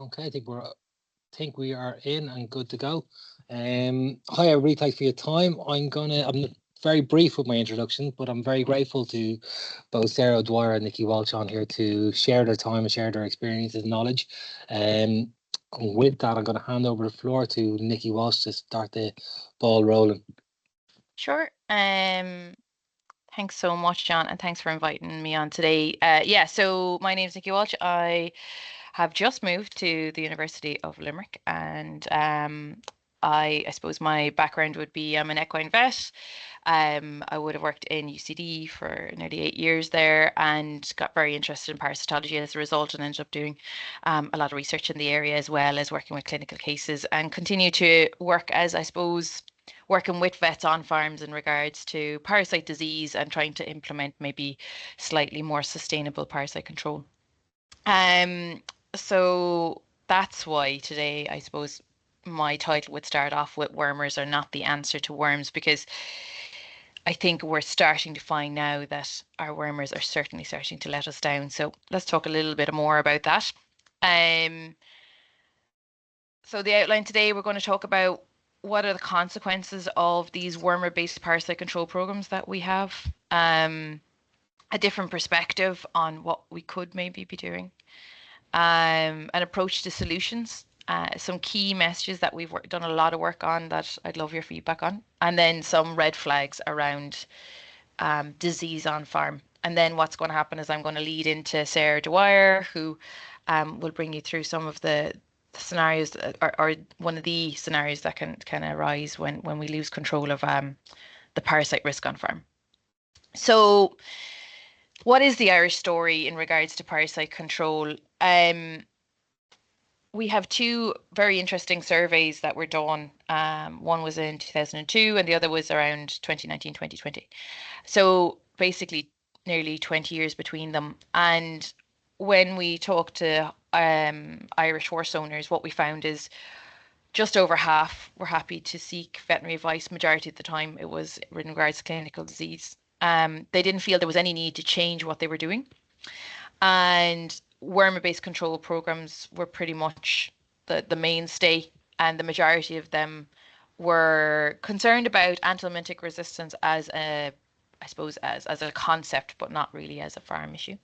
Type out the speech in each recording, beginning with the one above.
Okay, think we are in and good to go. Hi everybody, thanks for your time. I'm very brief with my introduction, but I'm very grateful to both Sarah Dwyer and Nikki Walsh on here to share their time and share their experiences and knowledge. Um, with that, I'm going to hand over the floor to Nikki Walsh to start the ball rolling. Sure. Thanks so much, John, and thanks for inviting me on today. So my name is Nikki Walsh. I have just moved to the University of Limerick, and I suppose my background would be I'm an equine vet. I would have worked in UCD for nearly 8 years there and got very interested in parasitology as a result and ended up doing a lot of research in the area as well as working with clinical cases and continue to work as, I suppose, working with vets on farms in regards to parasite disease and trying to implement maybe slightly more sustainable parasite control. Um, so that's why today, I suppose, my title would start off with wormers are not the answer to worms, because I think we're starting to find now that our wormers are certainly starting to let us down. So let's talk a little bit more about that. Um, so the outline today, we're going to talk about what are the consequences of these wormer-based parasite control programs that we have, a different perspective on what we could maybe be doing, an approach to solutions, some key messages that we've done a lot of work on that I'd love your feedback on, and then some red flags around disease on farm. And then what's going to happen is I'm going to lead into Sarah Dwyer, who will bring you through some of the scenarios or one of the scenarios that can arise when we lose control of the parasite risk on farm. So what is the Irish story in regards to parasite control? We have two very interesting surveys that were done. One was in 2002 and the other was around 2019, 2020. So basically nearly 20 years between them. And when we talk to Irish horse owners, what we found is just over half were happy to seek veterinary advice. Majority of the time it was in regards to clinical disease. They didn't feel there was any need to change what they were doing. And wormer-based control programs were pretty much the mainstay, and the majority of them were concerned about anthelmintic resistance as a, I suppose, as a concept, but not really as a farm issue.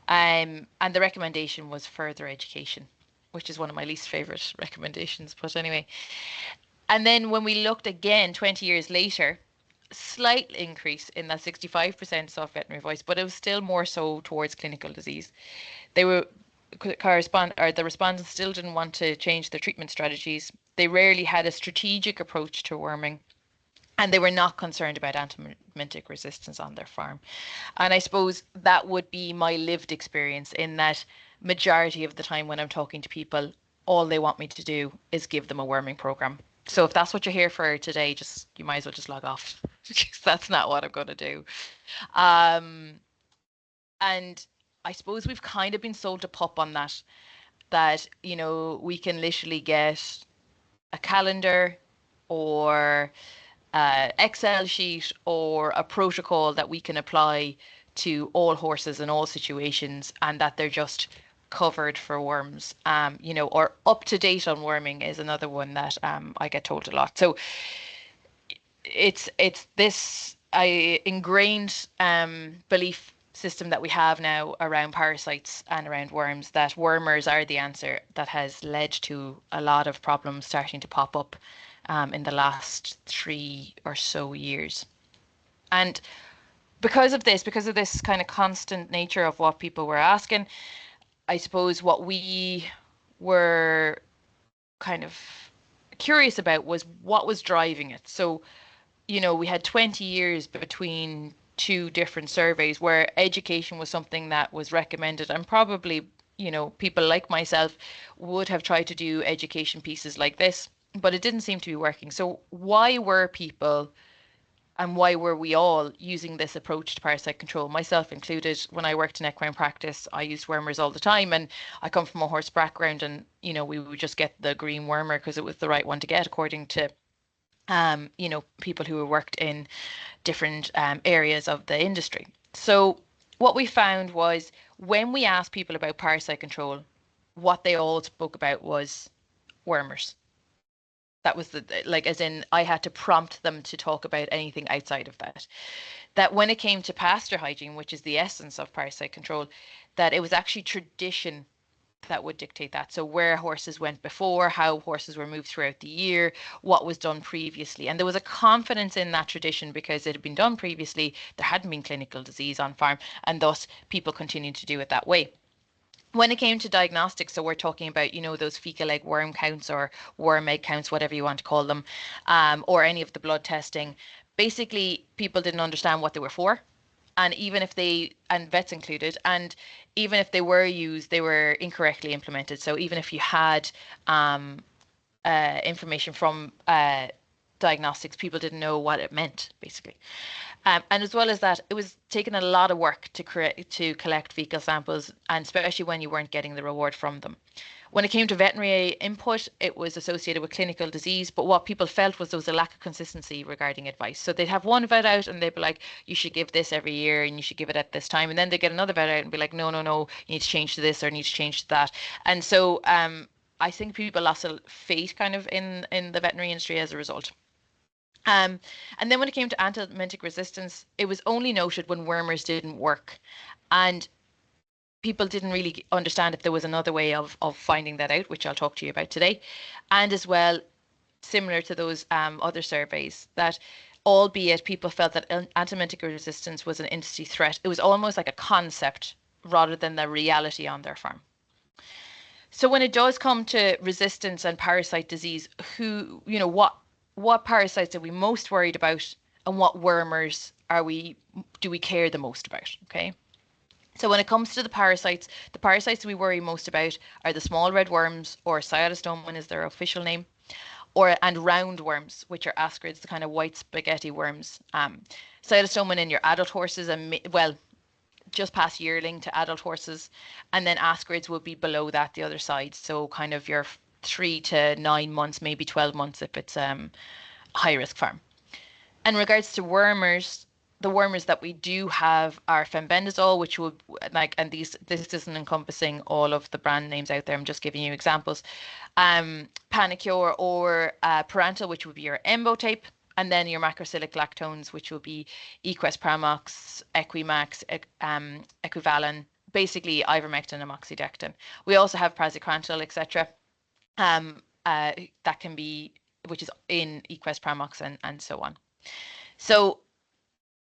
And the recommendation was further education, which is one of my least favorite recommendations. But anyway, and then when we looked again 20 years later, slight increase in that 65% sought veterinary advice, but it was still more so towards clinical disease. They were the respondents still didn't want to change their treatment strategies. They rarely had a strategic approach to worming, and they were not concerned about anthelmintic resistance on their farm. And I suppose that would be my lived experience, in that majority of the time when I'm talking to people, all they want me to do is give them a worming program. So if that's what you're here for today, just you might as well just log off, because that's not what I'm going to do. And I suppose we've kind of been sold a pup on that we can literally get a calendar or Excel sheet or a protocol that we can apply to all horses in all situations, and that they're just covered for worms. Or up to date on worming is another one that I get told a lot. So it's this ingrained belief system that we have now around parasites and around worms, that wormers are the answer, that has led to a lot of problems starting to pop up in the last 3 or so years. And because of this kind of constant nature of what people were asking, I suppose what we were kind of curious about was what was driving it. So we had 20 years between two different surveys where education was something that was recommended, and probably, people like myself would have tried to do education pieces like this, but it didn't seem to be working. So why were people, and why were we all using this approach to parasite control, myself included? When I worked in equine practice, I used wormers all the time, and I come from a horse background, and we would just get the green wormer because it was the right one to get according to people who worked in different areas of the industry. So what we found was when we asked people about parasite control, what they all spoke about was wormers. That was like, as in, I had to prompt them to talk about anything outside of that. That when it came to pasture hygiene, which is the essence of parasite control, that it was actually tradition that would dictate that. So where horses went before, how horses were moved throughout the year, what was done previously. And there was a confidence in that tradition because it had been done previously. There hadn't been clinical disease on farm, and thus people continued to do it that way. When it came to diagnostics, so we're talking about, those fecal egg worm counts or worm egg counts, whatever you want to call them, or any of the blood testing, basically people didn't understand what they were for. And even if and vets included, and even if they were used, they were incorrectly implemented. So even if you had information from diagnostics, people didn't know what it meant, basically. And as well as that, it was taking a lot of work to collect fecal samples, and especially when you weren't getting the reward from them. When it came to veterinary input, it was associated with clinical disease, but what people felt was there was a lack of consistency regarding advice. So they'd have one vet out and they'd be like, you should give this every year and you should give it at this time. And then they get another vet out and be like, no, no, no, you need to change to this or you need to change to that. And so I think people lost a faith kind of in the veterinary industry as a result. And then when it came to antibiotic resistance, it was only noted when wormers didn't work. And people didn't really understand if there was another way of finding that out, which I'll talk to you about today. And as well, similar to those other surveys, that albeit people felt that antibiotic resistance was an industry threat, it was almost like a concept rather than the reality on their farm. So when it does come to resistance and parasite disease, what parasites are we most worried about, and what wormers do we care the most about? Okay. So when it comes to the parasites we worry most about are the small red worms, or cytostoma is their official name, and roundworms, which are ascarids, the kind of white spaghetti worms. Cytostoma in your adult horses, and just past yearling to adult horses, and then ascarids would be below that, the other side. So kind of your 3 to 9 months, maybe 12 months if it's high risk farm. In regards to wormers, the wormers that we do have are fenbendazole, which would and this isn't encompassing all of the brand names out there. I'm just giving you examples. Panicure or Parental, which would be your Embotape, and then your macrocyclic lactones, which will be Equest Pramox, Equimax, Equivalent, basically ivermectin and amoxidectin. We also have praziquantel, etc. That can be, which is in Equest Pramox and so on. So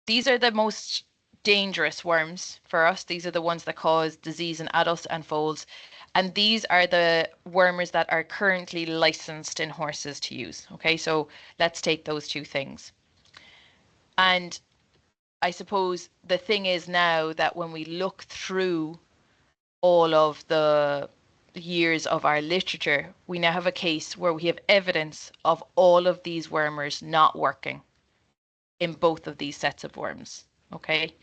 these are the most dangerous worms for us. These are the ones that cause disease in adults and foals. And these are the wormers that are currently licensed in horses to use. Okay, so let's take those two things. And I suppose the thing is now that when we look through all of the years of our literature, we now have a case where we have evidence of all of these wormers not working in both of these sets of worms. Okay,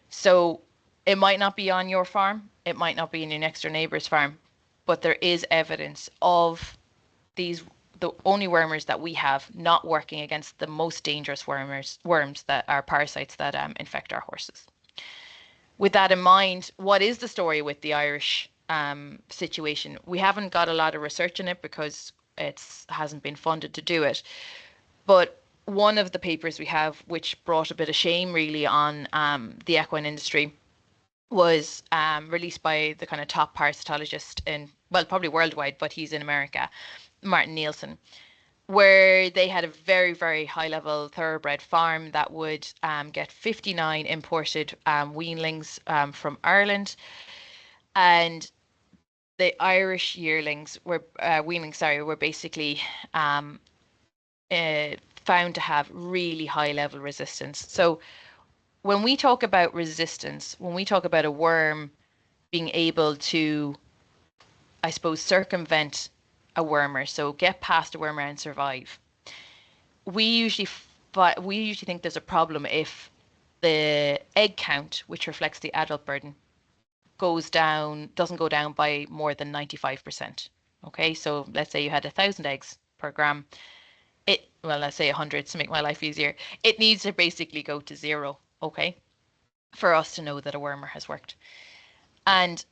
so it might not be on your farm, it might not be in your next door neighbor's farm, but there is evidence of the only wormers that we have not working against the most dangerous worms that are parasites that infect our horses. With that in mind, what is the story with the Irish situation? We haven't got a lot of research in it because it hasn't been funded to do it, but one of the papers we have, which brought a bit of shame really on the equine industry, was released by the kind of top parasitologist probably worldwide, but he's in America, Martin Nielsen, where they had a very, very high level thoroughbred farm that would get 59 imported weanlings from Ireland. And the Irish yearlings were basically found to have really high level resistance. So when we talk about resistance, when we talk about a worm being able to, I suppose, circumvent a wormer, so get past a wormer and survive, we usually think there's a problem if the egg count, which reflects the adult burden, doesn't go down by more than 95%. Okay, so let's say you had 1,000 eggs per gram. Let's say 100 to make my life easier. It needs to basically go to 0. Okay. for us to know that a wormer has worked. And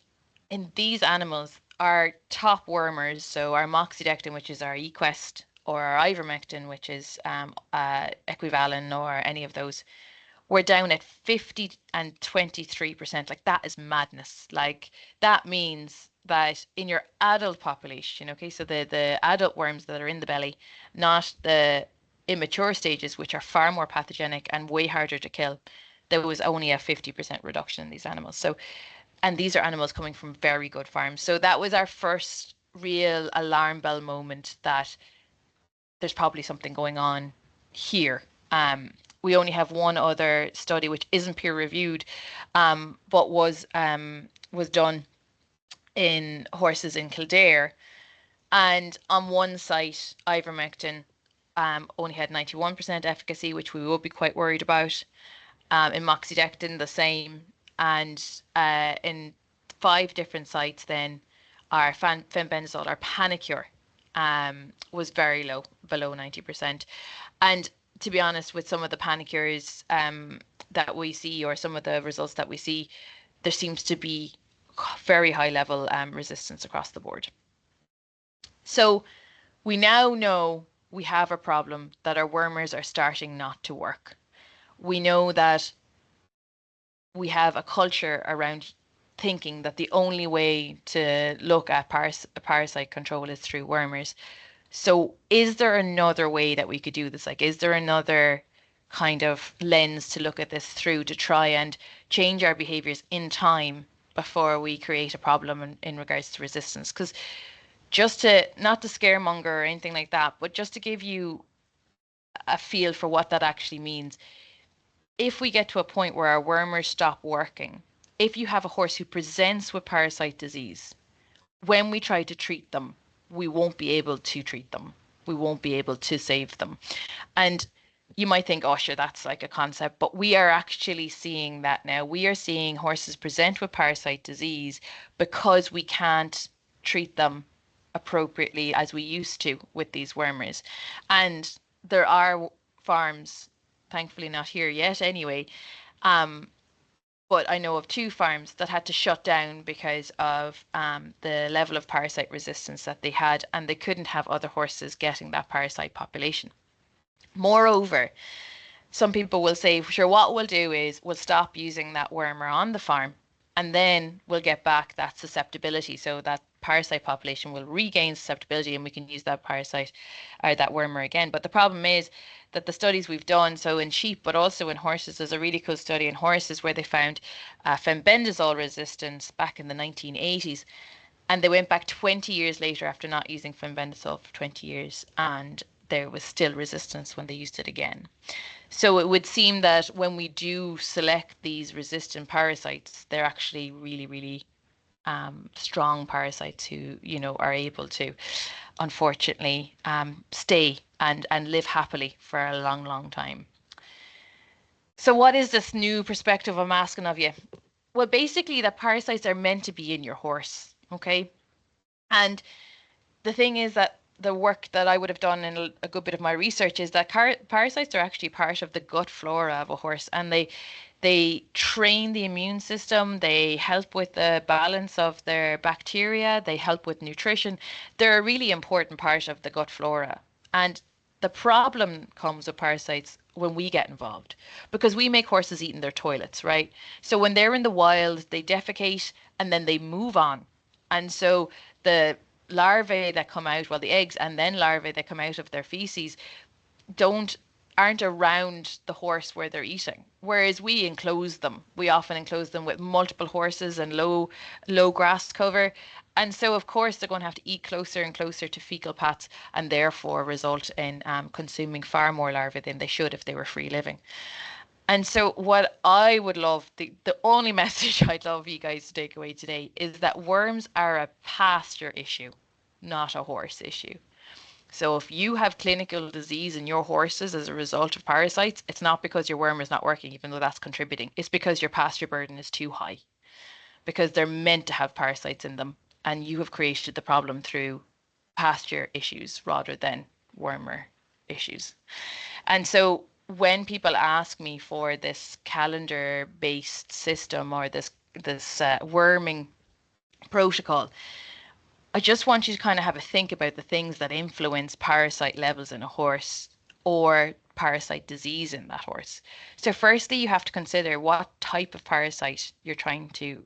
in these animals, our top wormers, so our moxidectin, which is our Equest, or our ivermectin, which is equivalent, or any of those, we're down at 50 and 23%. Like, that is madness. Like, that means that in your adult population, okay, so the adult worms that are in the belly, not the immature stages, which are far more pathogenic and way harder to kill, there was only a 50% reduction in these animals. So, and these are animals coming from very good farms. So that was our first real alarm bell moment that there's probably something going on here. We only have one other study which isn't peer reviewed, but was done in horses in Kildare, and on one site, ivermectin only had 91% efficacy, which we would be quite worried about. In moxidectin, the same, and in 5 different sites, then our fenbendazole, our Panacure, was very low, below 90%. And to be honest, with some of the Panacures that we see, or some of the results that we see, there seems to be very high level resistance across the board. So we now know we have a problem, that our wormers are starting not to work. We know that we have a culture around thinking that the only way to look at parasite control is through wormers. So is there another way that we could do this? Like, is there another kind of lens to look at this through, to try and change our behaviors in time before we create a problem in regards to resistance? Because just to, not to scaremonger or anything like that, but just to give you a feel for what that actually means. If we get to a point where our wormers stop working, if you have a horse who presents with parasite disease, when we try to treat them, we won't be able to treat them. We won't be able to save them. And you might think, oh, sure, that's like a concept, but we are actually seeing that now. We are seeing horses present with parasite disease because we can't treat them appropriately as we used to with these wormers. And there are farms, thankfully not here yet anyway, but I know of 2 farms that had to shut down because of the level of parasite resistance that they had, and they couldn't have other horses getting that parasite population. Moreover, some people will say, sure, what we'll do is we'll stop using that wormer on the farm, and then we'll get back that susceptibility, so that parasite population will regain susceptibility and we can use that parasite or that wormer again. But the problem is that the studies we've done, so in sheep but also in horses, there's a really cool study in horses where they found fenbendazole resistance back in the 1980s, and they went back 20 years later after not using fenbendazole for 20 years, and there was still resistance when they used it again. So it would seem that when we do select these resistant parasites, they're actually really, really strong parasites who, you know, are able to, unfortunately, stay and live happily for a long, long time. So what is this new perspective I'm asking of you? Well, basically, that parasites are meant to be in your horse, okay? And the thing is that the work that I would have done in a good bit of my research is that parasites are actually part of the gut flora of a horse, and they train the immune system, they help with the balance of their bacteria, they help with nutrition. They're a really important part of the gut flora. And the problem comes with parasites when we get involved, because we make horses eat in their toilets, right? So when they're in the wild, they defecate and then they move on. And so the larvae that come out, well, the eggs and then larvae that come out of their feces aren't around the horse where they're eating. Whereas we enclose them. We often enclose them with multiple horses and low grass cover. And so of course they're going to have to eat closer and closer to fecal paths, and therefore result in consuming far more larvae than they should if they were free living. And so what I would love, the only message I'd love you guys to take away today is that worms are a pasture issue, not a horse issue. So if you have clinical disease in your horses as a result of parasites, it's not because your worm is not working, even though that's contributing. It's because your pasture burden is too high, because they're meant to have parasites in them, and you have created the problem through pasture issues rather than wormer issues. And so when people ask me for this calendar-based system or this worming protocol, I just want you to kind of have a think about the things that influence parasite levels in a horse or parasite disease in that horse. So firstly, you have to consider what type of parasite you're trying to,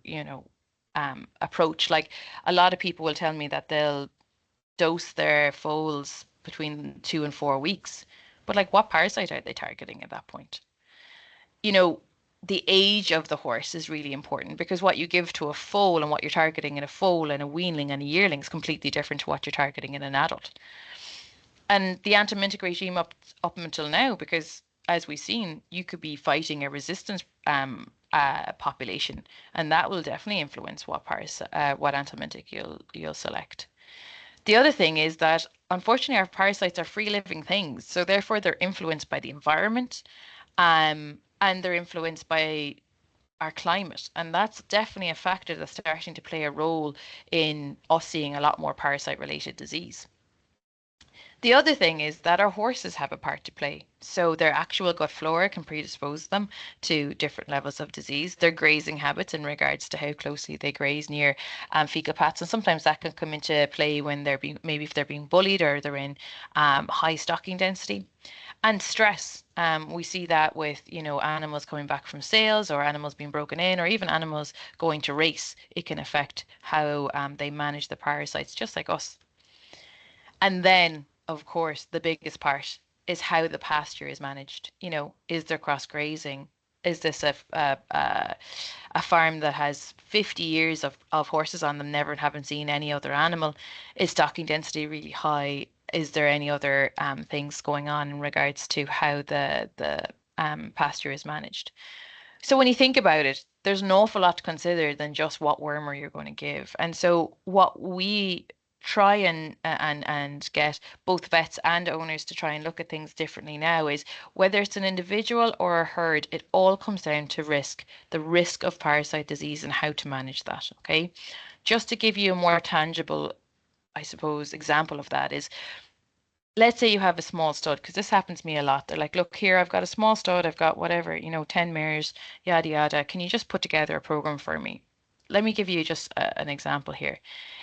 approach. Like a lot of people will tell me that they'll dose their foals between 2 and 4 weeks, but like what parasite are they targeting at that point? You know, the age of the horse is really important because what you give to a foal and what you're targeting in a foal and a weanling and a yearling is completely different to what you're targeting in an adult. And the antibiotic regime up until now, because as we've seen, you could be fighting a resistance population, and that will definitely influence what antibiotic you'll select. The other thing is that unfortunately our parasites are free living things, so therefore they're influenced by the environment, and they're influenced by our climate. And that's definitely a factor that's starting to play a role in us seeing a lot more parasite related disease. The other thing is that our horses have a part to play. So their actual gut flora can predispose them to different levels of disease. Their grazing habits in regards to how closely they graze near fecal paths, and sometimes that can come into play when they're being maybe if they're being bullied or they're in high stocking density. And stress. We see that with, animals coming back from sales or animals being broken in or even animals going to race. It can affect how they manage the parasites, just like us. And then, of course, the biggest part is how the pasture is managed. Is there cross grazing? Is this a farm that has 50 years of horses on them, never haven't seen any other animal? Is stocking density really high? Is there any other things going on in regards to how the pasture is managed? So when you think about it, there's an awful lot to consider than just what wormer you're going to give. And so what we try and get both vets and owners to try and look at things differently now is whether it's an individual or a herd, it all comes down to risk, the risk of parasite disease and how to manage that. Okay. Just to give you a more tangible, I suppose, example of that is, let's say you have a small stud, because this happens to me a lot. They're like, look here, I've got a small stud, I've got whatever, 10 mares, yada yada. Can you just put together a program for me? Let me give you just an example here.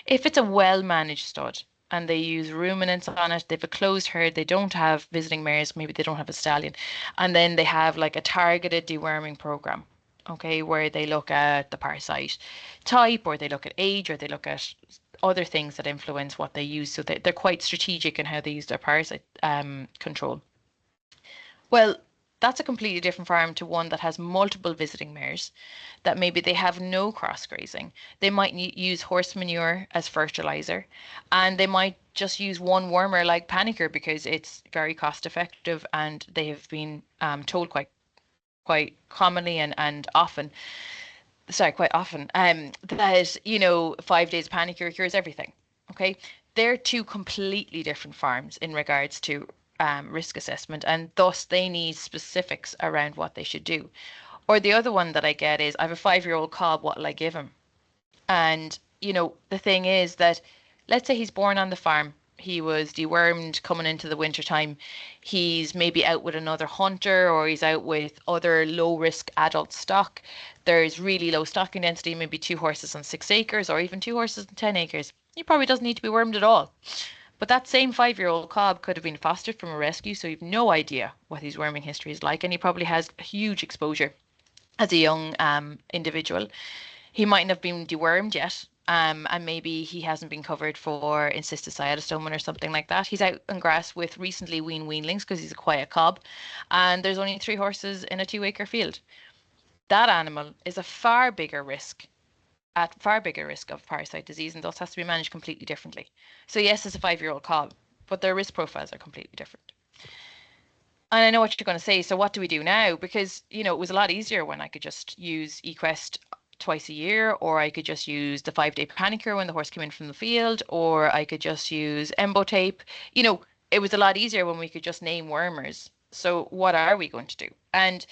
If it's a well-managed stud and they use ruminants on it, they have a closed herd, they don't have visiting mares, maybe they don't have a stallion, and then they have like a targeted deworming program, okay, where they look at the parasite type, or they look at age, or they look at other things that influence what they use. So they're quite strategic in how they use their parasite control. Well, that's a completely different farm to one that has multiple visiting mares, that maybe they have no cross grazing. They might use horse manure as fertilizer, and they might just use one wormer like Panicer because it's very cost effective, and they have been told quite commonly and often, sorry, quite often, that, 5 days Panicer cures everything. Okay. They're two completely different farms in regards to risk assessment, and thus they need specifics around what they should do. Or the other one that I get is, I have a 5-year-old cob, what'll I give him? And, the thing is that, let's say he's born on the farm. He was dewormed coming into the winter time. He's maybe out with another hunter, or he's out with other low risk adult stock. There's really low stocking density, maybe 2 horses on 6 acres, or even 2 horses on 10 acres. He probably doesn't need to be wormed at all. But that same 5-year-old cob could have been fostered from a rescue, so you've no idea what his worming history is like, and he probably has huge exposure as a young individual. He mightn't have been dewormed yet, and maybe he hasn't been covered for cystocytostoma or something like that. He's out on grass with recently weaned weanlings because he's a quiet cob, and there's only 3 horses in a 2-acre field. That animal is a far bigger risk of parasite disease, and thus has to be managed completely differently. So yes, it's a 5-year-old cob, but their risk profiles are completely different. And I know what you're going to say. So what do we do now? Because, it was a lot easier when I could just use eQuest twice a year, or I could just use the 5-day Panicer when the horse came in from the field, or I could just use Embotape. It was a lot easier when we could just name wormers. So what are we going to do? And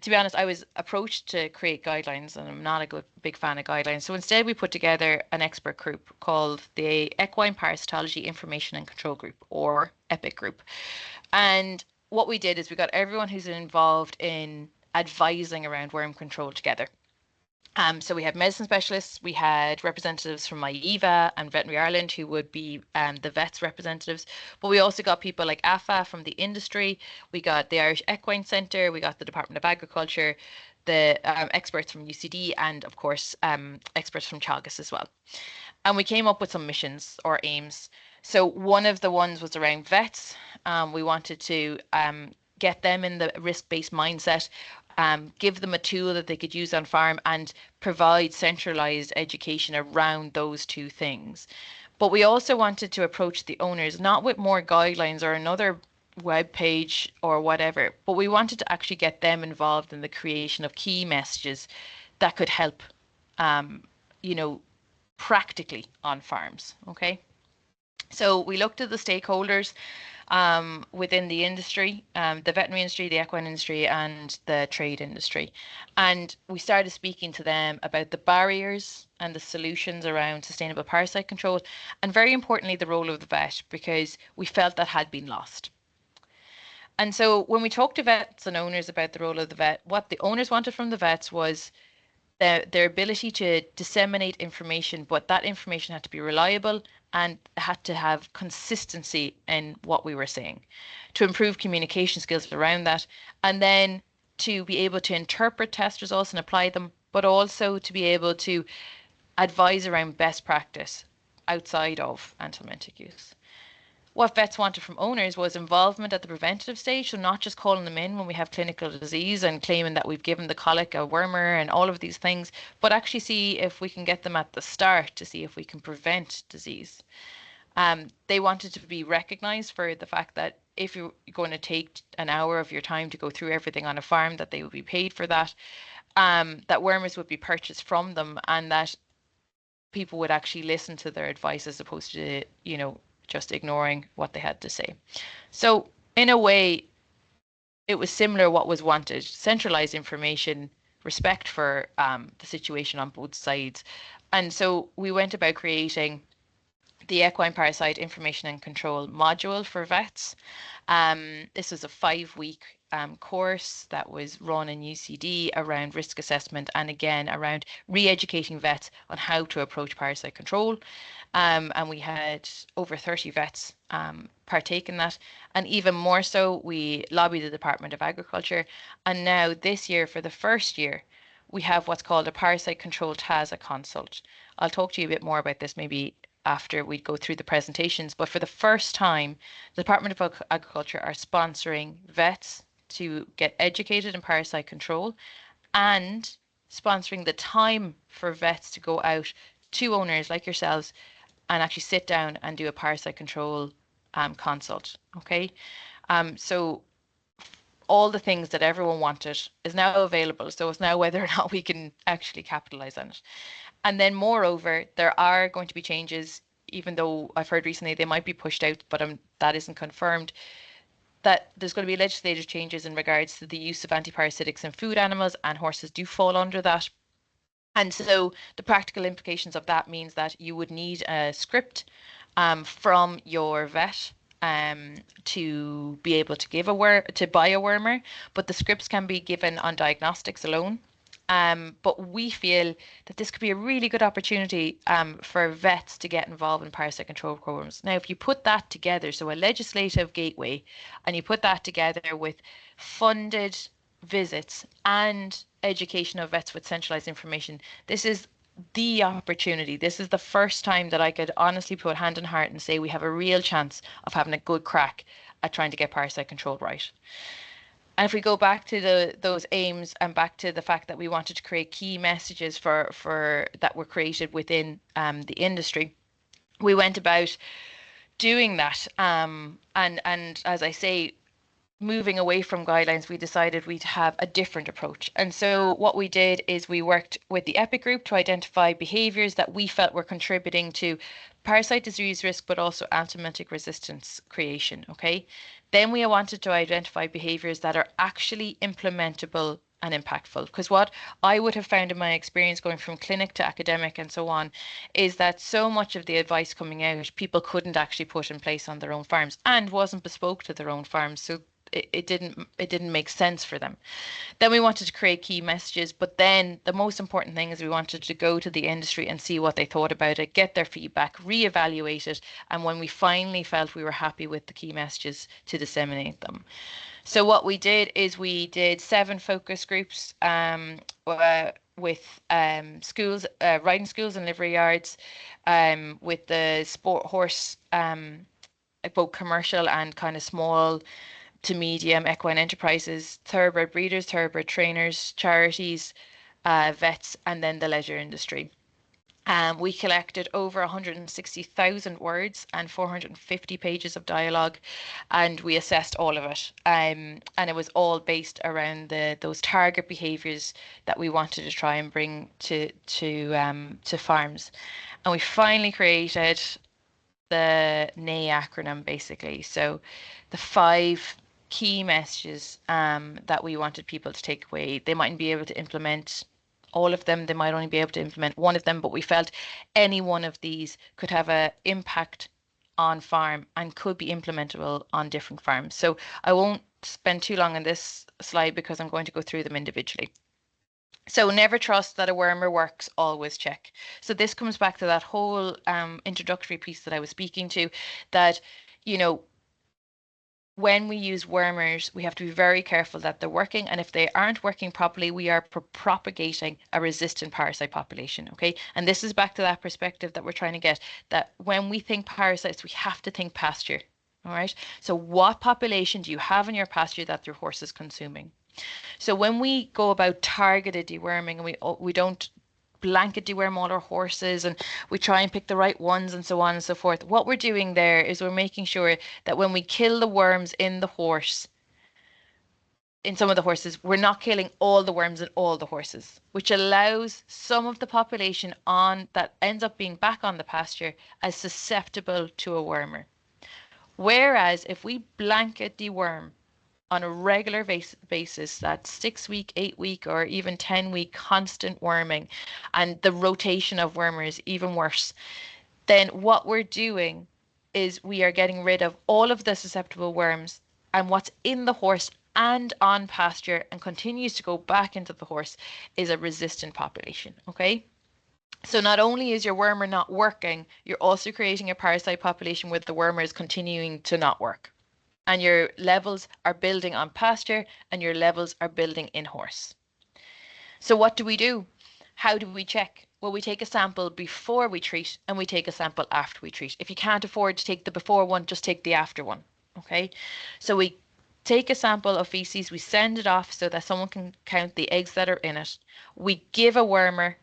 to be honest, I was approached to create guidelines, and I'm not a big fan of guidelines. So instead, we put together an expert group called the Equine Parasitology Information and Control Group, or EPIC group. And what we did is we got everyone who's involved in advising around worm control together. So we had medicine specialists, we had representatives from IEVA and Veterinary Ireland who would be the vets representatives, but we also got people like AFA from the industry, we got the Irish Equine Centre, we got the Department of Agriculture, the experts from UCD, and of course experts from Teagasc as well. And we came up with some missions or aims. So one of the ones was around vets. We wanted to get them in the risk-based mindset, give them a tool that they could use on farm, and provide centralized education around those two things. But we also wanted to approach the owners not with more guidelines or another web page or whatever, but we wanted to actually get them involved in the creation of key messages that could help, you know, practically on farms. Okay. So we looked at the stakeholders within the industry, the veterinary industry, the equine industry, and the trade industry. And we started speaking to them about the barriers and the solutions around sustainable parasite control, and very importantly, the role of the vet, because we felt that had been lost. And so when we talked to vets and owners about the role of the vet, what the owners wanted from the vets was their ability to disseminate information, but that information had to be reliable and had to have consistency in what we were saying, to improve communication skills around that, and then to be able to interpret test results and apply them, but also to be able to advise around best practice outside of antibiotic use. What vets wanted from owners was involvement at the preventative stage, so not just calling them in when we have clinical disease and claiming that we've given the colic a wormer and all of these things, but actually see if we can get them at the start to see if we can prevent disease. They wanted to be recognized for the fact that if you're going to take an hour of your time to go through everything on a farm, that they would be paid for that, that wormers would be purchased from them, and that people would actually listen to their advice as opposed to, you know, just ignoring what they had to say. So in a way, it was similar what was wanted: centralized information, respect for the situation on both sides. And so we went about creating the equine parasite information and control module for vets. This was a 5-week course that was run in UCD around risk assessment and again around re-educating vets on how to approach parasite control. And we had over 30 vets partake in that. And even more so, we lobbied the Department of Agriculture. And now this year, for the first year, we have what's called a parasite control TASA consult. I'll talk to you a bit more about this maybe after we go through the presentations, but for the first time, the Department of Agriculture are sponsoring vets to get educated in parasite control and sponsoring the time for vets to go out to owners like yourselves and actually sit down and do a parasite control consult. Okay, so all the things that everyone wanted is now available. So it's now whether or not we can actually capitalize on it. And then moreover, there are going to be changes, even though I've heard recently they might be pushed out, but that isn't confirmed, that there's going to be legislative changes in regards to the use of antiparasitics in food animals, and horses do fall under that. And so the practical implications of that means that you would need a script from your vet to be able to to buy a wormer, but the scripts can be given on diagnostics alone. But we feel that this could be a really good opportunity for vets to get involved in parasite control programs. Now, if you put that together, so a legislative gateway, and you put that together with funded visits and education of vets with centralized information, this is the opportunity. This is the first time that I could honestly put hand on heart and say we have a real chance of having a good crack at trying to get parasite control right. And if we go back to those aims and back to the fact that we wanted to create key messages for that were created within the industry, we went about doing that. And as I say, moving away from guidelines, we decided we'd have a different approach. And so what we did is we worked with the EPIC group to identify behaviors that we felt were contributing to parasite disease risk, but also antibiotic resistance creation. Okay. Then we wanted to identify behaviors that are actually implementable and impactful. Because what I would have found in my experience going from clinic to academic and so on is that so much of the advice coming out, people couldn't actually put in place on their own farms and wasn't bespoke to their own farms. So it didn't make sense for them. Then we wanted to create key messages, but then the most important thing is we wanted to go to the industry and see what they thought about it, get their feedback, reevaluate it, and when we finally felt we were happy with the key messages, to disseminate them. So what we did is we did 7 focus groups with schools, riding schools and livery yards, with the sport horse, both commercial and kind of small to medium equine enterprises, thoroughbred breeders, thoroughbred trainers, charities, vets, and then the leisure industry. We collected over 160,000 words and 450 pages of dialogue, and we assessed all of it. And it was all based around those target behaviours that we wanted to try and bring to farms. And we finally created the NEI acronym, basically. So the 5 key messages that we wanted people to take away. They mightn't be able to implement all of them. They might only be able to implement one of them, but we felt any one of these could have an impact on farm and could be implementable on different farms. So I won't spend too long on this slide because I'm going to go through them individually. So never trust that a wormer works, always check. So this comes back to that whole introductory piece that I was speaking to, that, when we use wormers, we have to be very careful that they're working. And if they aren't working properly, we are propagating a resistant parasite population. Okay. And this is back to that perspective that we're trying to get, that when we think parasites, we have to think pasture. All right. So what population do you have in your pasture that your horse is consuming? So when we go about targeted deworming, and we don't blanket deworm all our horses, and we try and pick the right ones and so on and so forth, what we're doing there is we're making sure that when we kill the worms in the horse, in some of the horses, we're not killing all the worms in all the horses, which allows some of the population on that ends up being back on the pasture as susceptible to a wormer. Whereas if we blanket deworm on a regular basis, that 6-week, 8-week, or even 10-week constant worming, and the rotation of wormers even worse, then what we're doing is we are getting rid of all of the susceptible worms, and what's in the horse and on pasture and continues to go back into the horse is a resistant population. Okay. So not only is your wormer not working, you're also creating a parasite population where the wormer is continuing to not work. And your levels are building on pasture and your levels are building in horse. So what do we do? How do we check? Well, we take a sample before we treat and we take a sample after we treat. If you can't afford to take the before one, just take the after one. Okay. So we take a sample of feces, we send it off so that someone can count the eggs that are in it. We give a wormer,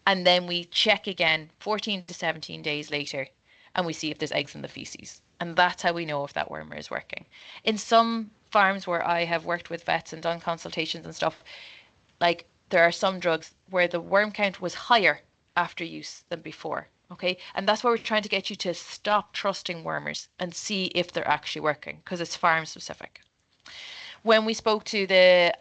and then we check again 14 to 17 days later, and we see if there's eggs in the feces. And that's how we know if that wormer is working. In some farms where I have worked with vets and done consultations and stuff, like there are some drugs where the worm count was higher after use than before. Okay. And that's why we're trying to get you to stop trusting wormers and see if they're actually working, because it's farm specific. When we spoke to the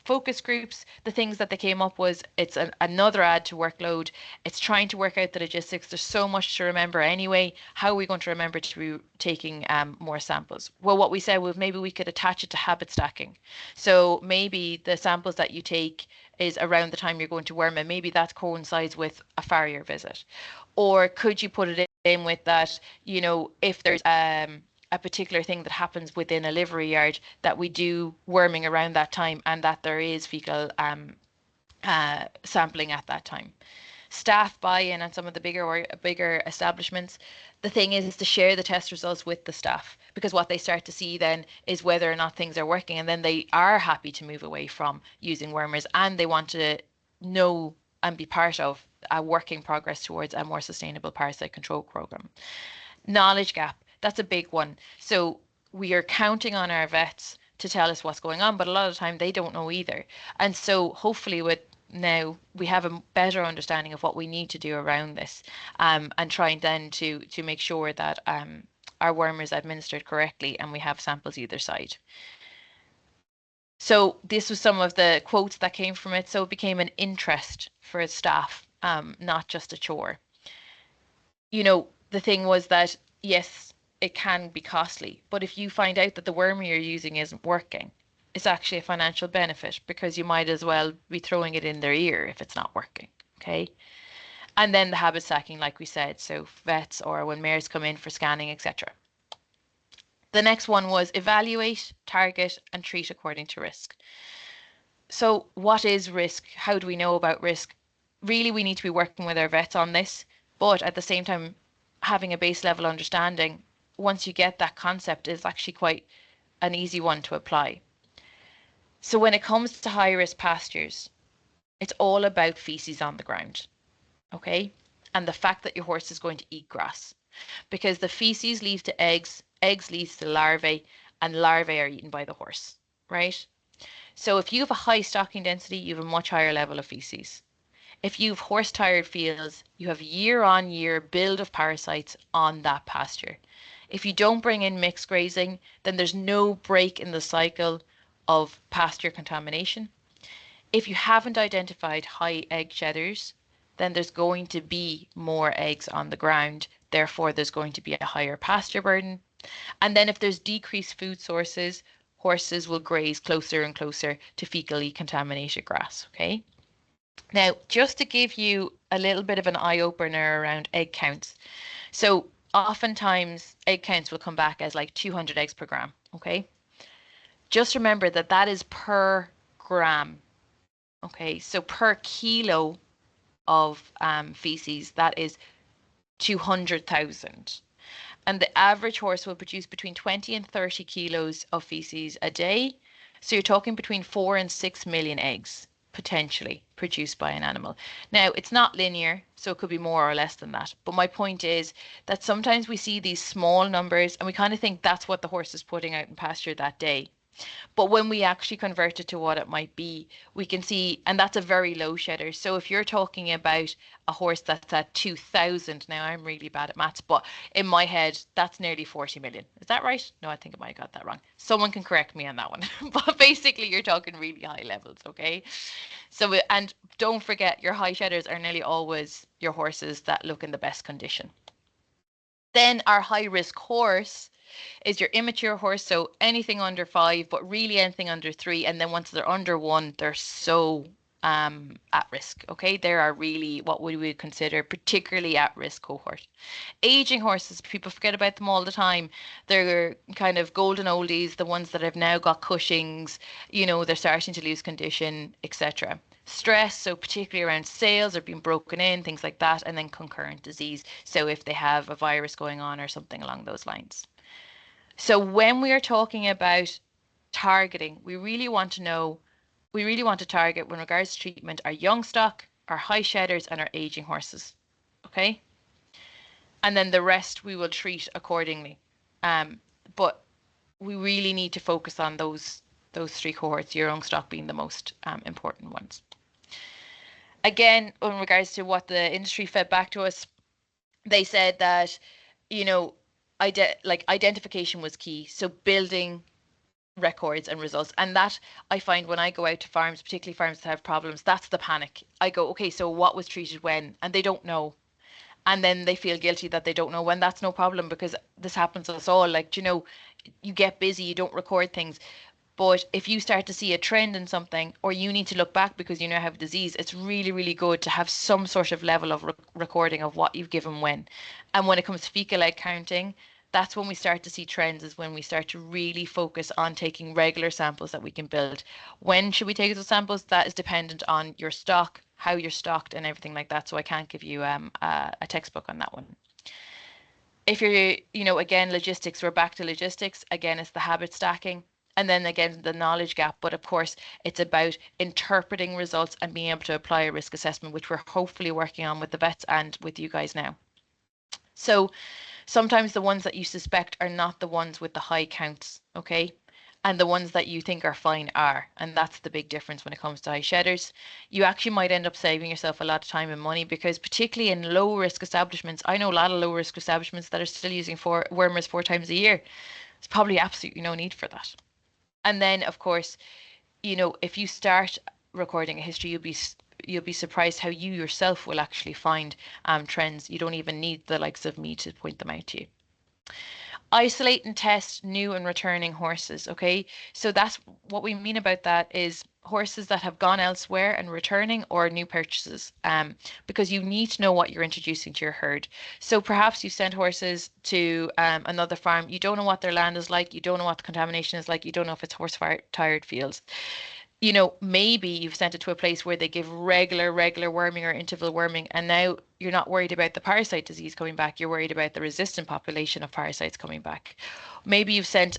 focus groups, the things that they came up was it's another add to workload. It's trying to work out the logistics. There's so much to remember anyway. How are we going to remember to be taking more samples? Well, what we said was maybe we could attach it to habit stacking. So maybe the samples that you take is around the time you're going to worm, and maybe that coincides with a farrier visit. Or could you put it in with that, if there's a particular thing that happens within a livery yard, that we do worming around that time and that there is fecal sampling at that time. Staff buy-in on some of the bigger establishments. The thing is to share the test results with the staff, because what they start to see then is whether or not things are working, and then they are happy to move away from using wormers, and they want to know and be part of a working progress towards a more sustainable parasite control program. Knowledge gap. That's a big one. So we are counting on our vets to tell us what's going on, but a lot of the time they don't know either. And so hopefully now we have a better understanding of what we need to do around this, and trying then to make sure that our worm is administered correctly and we have samples either side. So this was some of the quotes that came from it. So it became an interest for staff, not just a chore. The thing was that, yes, it can be costly. But if you find out that the wormer you're using isn't working, it's actually a financial benefit because you might as well be throwing it in their ear if it's not working. Okay. And then the habit stacking, like we said, so vets or when mares come in for scanning, etc. The next one was evaluate, target, and treat according to risk. So what is risk? How do we know about risk? Really, we need to be working with our vets on this, but at the same time, having a base level understanding, once you get that concept, is actually quite an easy one to apply. So when it comes to high risk pastures, it's all about feces on the ground, okay? And the fact that your horse is going to eat grass, because the feces leads to eggs, eggs leads to larvae, and larvae are eaten by the horse, right? So if you have a high stocking density, you have a much higher level of feces. If you have horse tired fields, you have year on year build of parasites on that pasture. If you don't bring in mixed grazing, then there's no break in the cycle of pasture contamination. If you haven't identified high egg shedders, then there's going to be more eggs on the ground. Therefore, there's going to be a higher pasture burden. And then if there's decreased food sources, horses will graze closer and closer to fecally contaminated grass, okay? Now, just to give you a little bit of an eye opener around egg counts. So oftentimes egg counts will come back as like 200 eggs per gram, okay? Just remember that that is per gram, okay? So per kilo of feces, that is 200,000. And the average horse will produce between 20 and 30 kilos of feces a day. So you're talking between 4 and 6 million eggs potentially produced by an animal. Now, it's not linear, so it could be more or less than that. But my point is that sometimes we see these small numbers and we kind of think that's what the horse is putting out in pasture that day. But when we actually convert it to what it might be, we can see, and that's a very low shedder. So if you're talking about a horse that's at 2,000, now I'm really bad at maths, but in my head, that's nearly 40 million. Is that right? No, I think I might have got that wrong. Someone can correct me on that one. But basically, you're talking really high levels, okay? So, and don't forget, your high shedders are nearly always your horses that look in the best condition. Then our high risk horse is your immature horse, so anything under 5, but really anything under 3. And then once they're under 1, they're so at risk. Okay, they are really what we would consider particularly at risk cohort. Aging horses, people forget about them all the time. They're kind of golden oldies, the ones that have now got Cushing's, you know, they're starting to lose condition, etc. Stress, so particularly around sales or being broken in, things like that, and then concurrent disease. So if they have a virus going on or something along those lines. So when we are talking about targeting, we really want to know, we really want to target when regards to treatment our young stock, our high shedders, and our aging horses. Okay? And then the rest we will treat accordingly. But we really need to focus on those 3 cohorts, your young stock being the most important ones. Again, in regards to what the industry fed back to us, they said that, you know, identification was key. So building records and results. And that I find when I go out to farms, particularly farms that have problems, that's the panic. I go, okay, so what was treated when? And they don't know. And then they feel guilty that they don't know when. That's no problem because this happens to us all. Like, you know, you get busy, you don't record things. But if you start to see a trend in something, or you need to look back because you now have disease, it's really, really good to have some sort of level of recording of what you've given when. And when it comes to fecal egg counting, that's when we start to see trends, is when we start to really focus on taking regular samples that we can build. When should we take those samples? That is dependent on your stock, how you're stocked, and everything like that. So I can't give you a textbook on that one. If you're, you know, again, logistics, we're back to logistics. Again, it's the habit stacking. And then again, the knowledge gap. But of course, it's about interpreting results and being able to apply a risk assessment, which we're hopefully working on with the vets and with you guys now. So sometimes the ones that you suspect are not the ones with the high counts, okay? And the ones that you think are fine are. And that's the big difference when it comes to high shedders. You actually might end up saving yourself a lot of time and money because particularly in low risk establishments, I know a lot of low risk establishments that are still using wormers 4 times a year. There's probably absolutely no need for that. And then of course, you know, if you start recording a history, you'll be surprised how you yourself will actually find trends. You don't even need the likes of me to point them out to you. Isolate and test new and returning horses. Okay, so that's what we mean about that is horses that have gone elsewhere and returning, or new purchases, because you need to know what you're introducing to your herd. So perhaps you send horses to another farm, you don't know what their land is like, you don't know what the contamination is like, you don't know if it's horse tired fields. Maybe you've sent it to a place where they give regular worming or interval worming, and now you're not worried about the parasite disease coming back. You're worried about the resistant population of parasites coming back. Maybe you've sent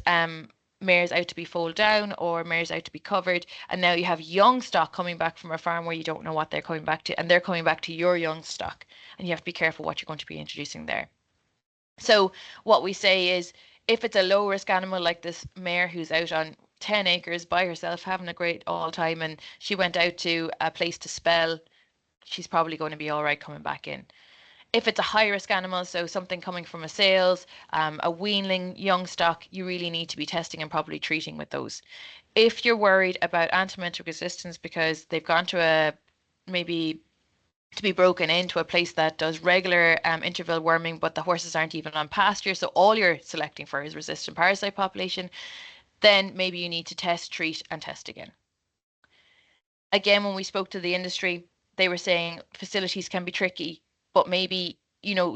mares out to be foaled down or mares out to be covered, and now you have young stock coming back from a farm where you don't know what they're coming back to, and they're coming back to your young stock, and you have to be careful what you're going to be introducing there. So what we say is, if it's a low risk animal like this mare who's out on 10 acres by herself having a great all time, and she went out to a place to spell, she's probably going to be all right coming back in. If it's a high risk animal, so something coming from a sales, a weanling, young stock, you really need to be testing and probably treating with those. If you're worried about antibiotic resistance because they've gone to maybe to be broken into a place that does regular interval worming, but the horses aren't even on pasture, so all you're selecting for is resistant parasite population, then maybe you need to test, treat, and test again. Again, when we spoke to the industry, they were saying facilities can be tricky, but maybe,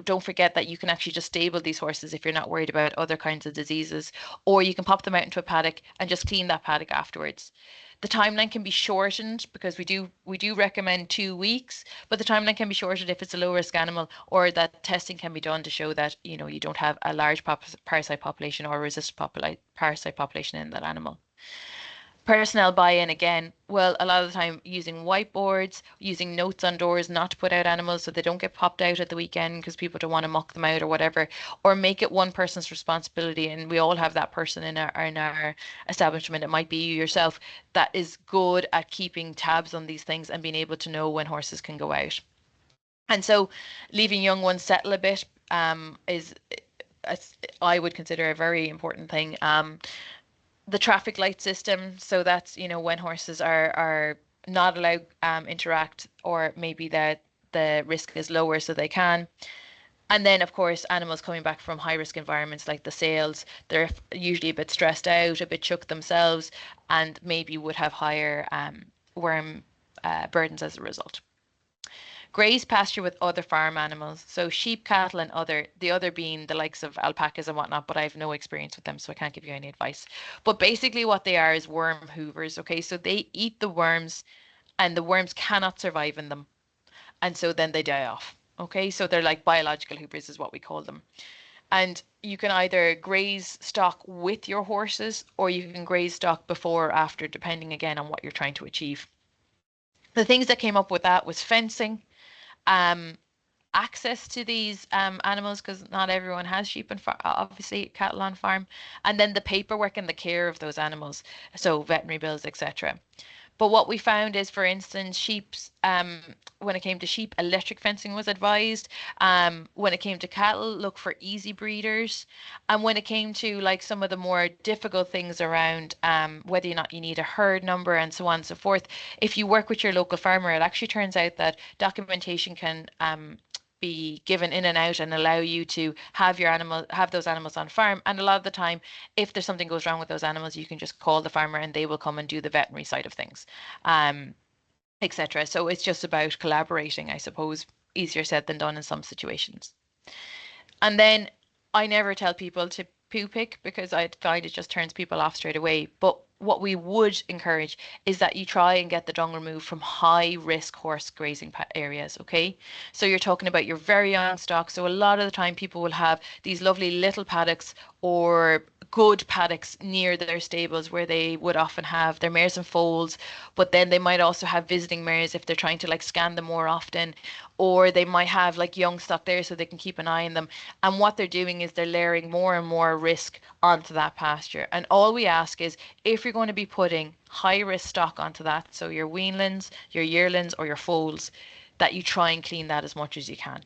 don't forget that you can actually just stable these horses if you're not worried about other kinds of diseases, or you can pop them out into a paddock and just clean that paddock afterwards. The timeline can be shortened because we do recommend 2 weeks, but the timeline can be shortened if it's a low risk animal, or that testing can be done to show that you don't have a large parasite population or resistant parasite population in that animal. Personnel buy-in again, well, a lot of the time using whiteboards, using notes on doors not to put out animals so they don't get popped out at the weekend because people don't want to muck them out or whatever, or make it one person's responsibility, and we all have that person in our establishment. It might be you yourself that is good at keeping tabs on these things and being able to know when horses can go out. And so leaving young ones settle a bit is I would consider a very important thing. The traffic light system, so that's when horses are not allowed interact, or maybe that the risk is lower so they can. And then of course animals coming back from high risk environments like the sales, they're usually a bit stressed out, a bit shook themselves, and maybe would have higher worm burdens as a result. Graze pasture with other farm animals, so sheep, cattle, and the other being the likes of alpacas and whatnot, but I have no experience with them, so I can't give you any advice. But basically what they are is worm hoovers, okay? So they eat the worms, and the worms cannot survive in them, and so then they die off. Okay, so they're like biological hoovers is what we call them. And you can either graze stock with your horses, or you can graze stock before or after, depending again on what you're trying to achieve. The things that came up with that was fencing, um, access to these animals, because not everyone has sheep and obviously cattle on farm, and then the paperwork and the care of those animals, so veterinary bills, etc. But what we found is, for instance, when it came to sheep, electric fencing was advised. When it came to cattle, look for easy breeders. And when it came to like some of the more difficult things around whether or not you need a herd number and so on and so forth, if you work with your local farmer, it actually turns out that documentation can be given in and out and allow you to have those animals on farm. And a lot of the time, if there's something goes wrong with those animals, you can just call the farmer and they will come and do the veterinary side of things, etc. So it's just about collaborating, I suppose. Easier said than done in some situations. And then I never tell people to poo pick because I find it just turns people off straight away. But what we would encourage is that you try and get the dung removed from high risk horse grazing areas, okay? So you're talking about your very young stock. So a lot of the time people will have these lovely little paddocks or good paddocks near their stables where they would often have their mares and foals, but then they might also have visiting mares if they're trying to like scan them more often, or they might have like young stock there so they can keep an eye on them. And what they're doing is they're layering more and more risk onto that pasture. And all we ask is, if you're going to be putting high risk stock onto that, so your weanlings, your yearlings, or your foals, that you try and clean that as much as you can.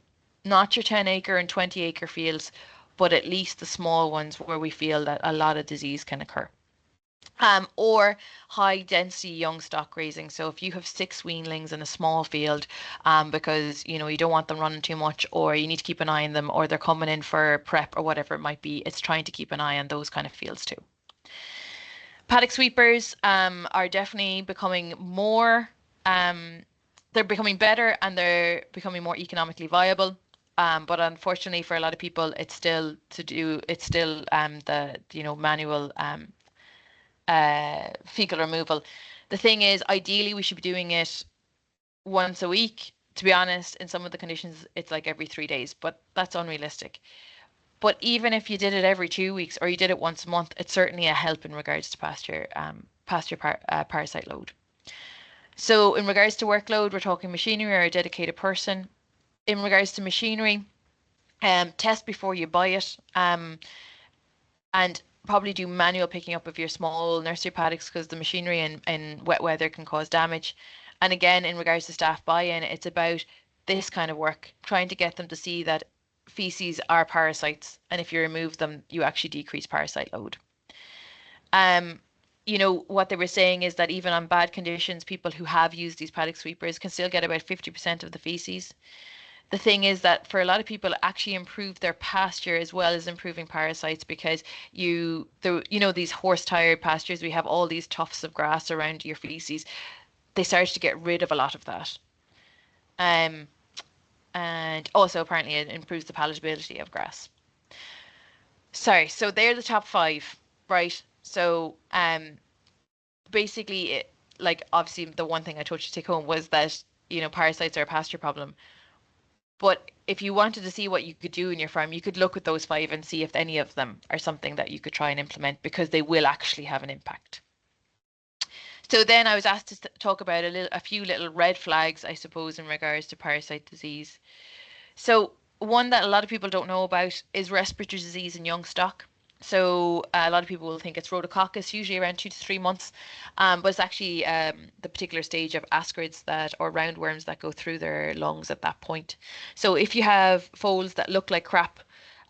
Not your 10-acre and 20-acre fields, but at least the small ones where we feel that a lot of disease can occur. Or high density young stock grazing. So if you have 6 weanlings in a small field, because you don't want them running too much, or you need to keep an eye on them, or they're coming in for prep or whatever it might be, it's trying to keep an eye on those kind of fields too. Paddock sweepers are definitely becoming more, they're becoming better and they're becoming more economically viable. But unfortunately for a lot of people, it's still the manual fecal removal. The thing is, ideally, we should be doing it once a week. To be honest, in some of the conditions, it's like every 3 days, but that's unrealistic. But even if you did it every 2 weeks or you did it once a month, it's certainly a help in regards to parasite load. So in regards to workload, we're talking machinery or a dedicated person. In regards to machinery, test before you buy it. And probably do manual picking up of your small nursery paddocks because the machinery in wet weather can cause damage. And again, in regards to staff buy-in, it's about this kind of work, trying to get them to see that feces are parasites, and if you remove them, you actually decrease parasite load. What they were saying is that even on bad conditions, people who have used these paddock sweepers can still get about 50% of the feces. The thing is that for a lot of people, it actually improve their pasture as well as improving parasites because these horse-tired pastures, we have all these tufts of grass around your feces. They started to get rid of a lot of that. Um, and also apparently it improves the palatability of grass. Sorry, so they're the top 5, right? So basically, like obviously the one thing I told you to take home was that parasites are a pasture problem. But if you wanted to see what you could do in your farm, you could look at those 5 and see if any of them are something that you could try and implement because they will actually have an impact. So then I was asked to talk about a few little red flags, I suppose, in regards to parasite disease. So one that a lot of people don't know about is respiratory disease in young stock. So a lot of people will think it's rhodococcus, usually around 2 to 3 months, but it's actually the particular stage of ascarids or roundworms that go through their lungs at that point. So if you have foals that look like crap,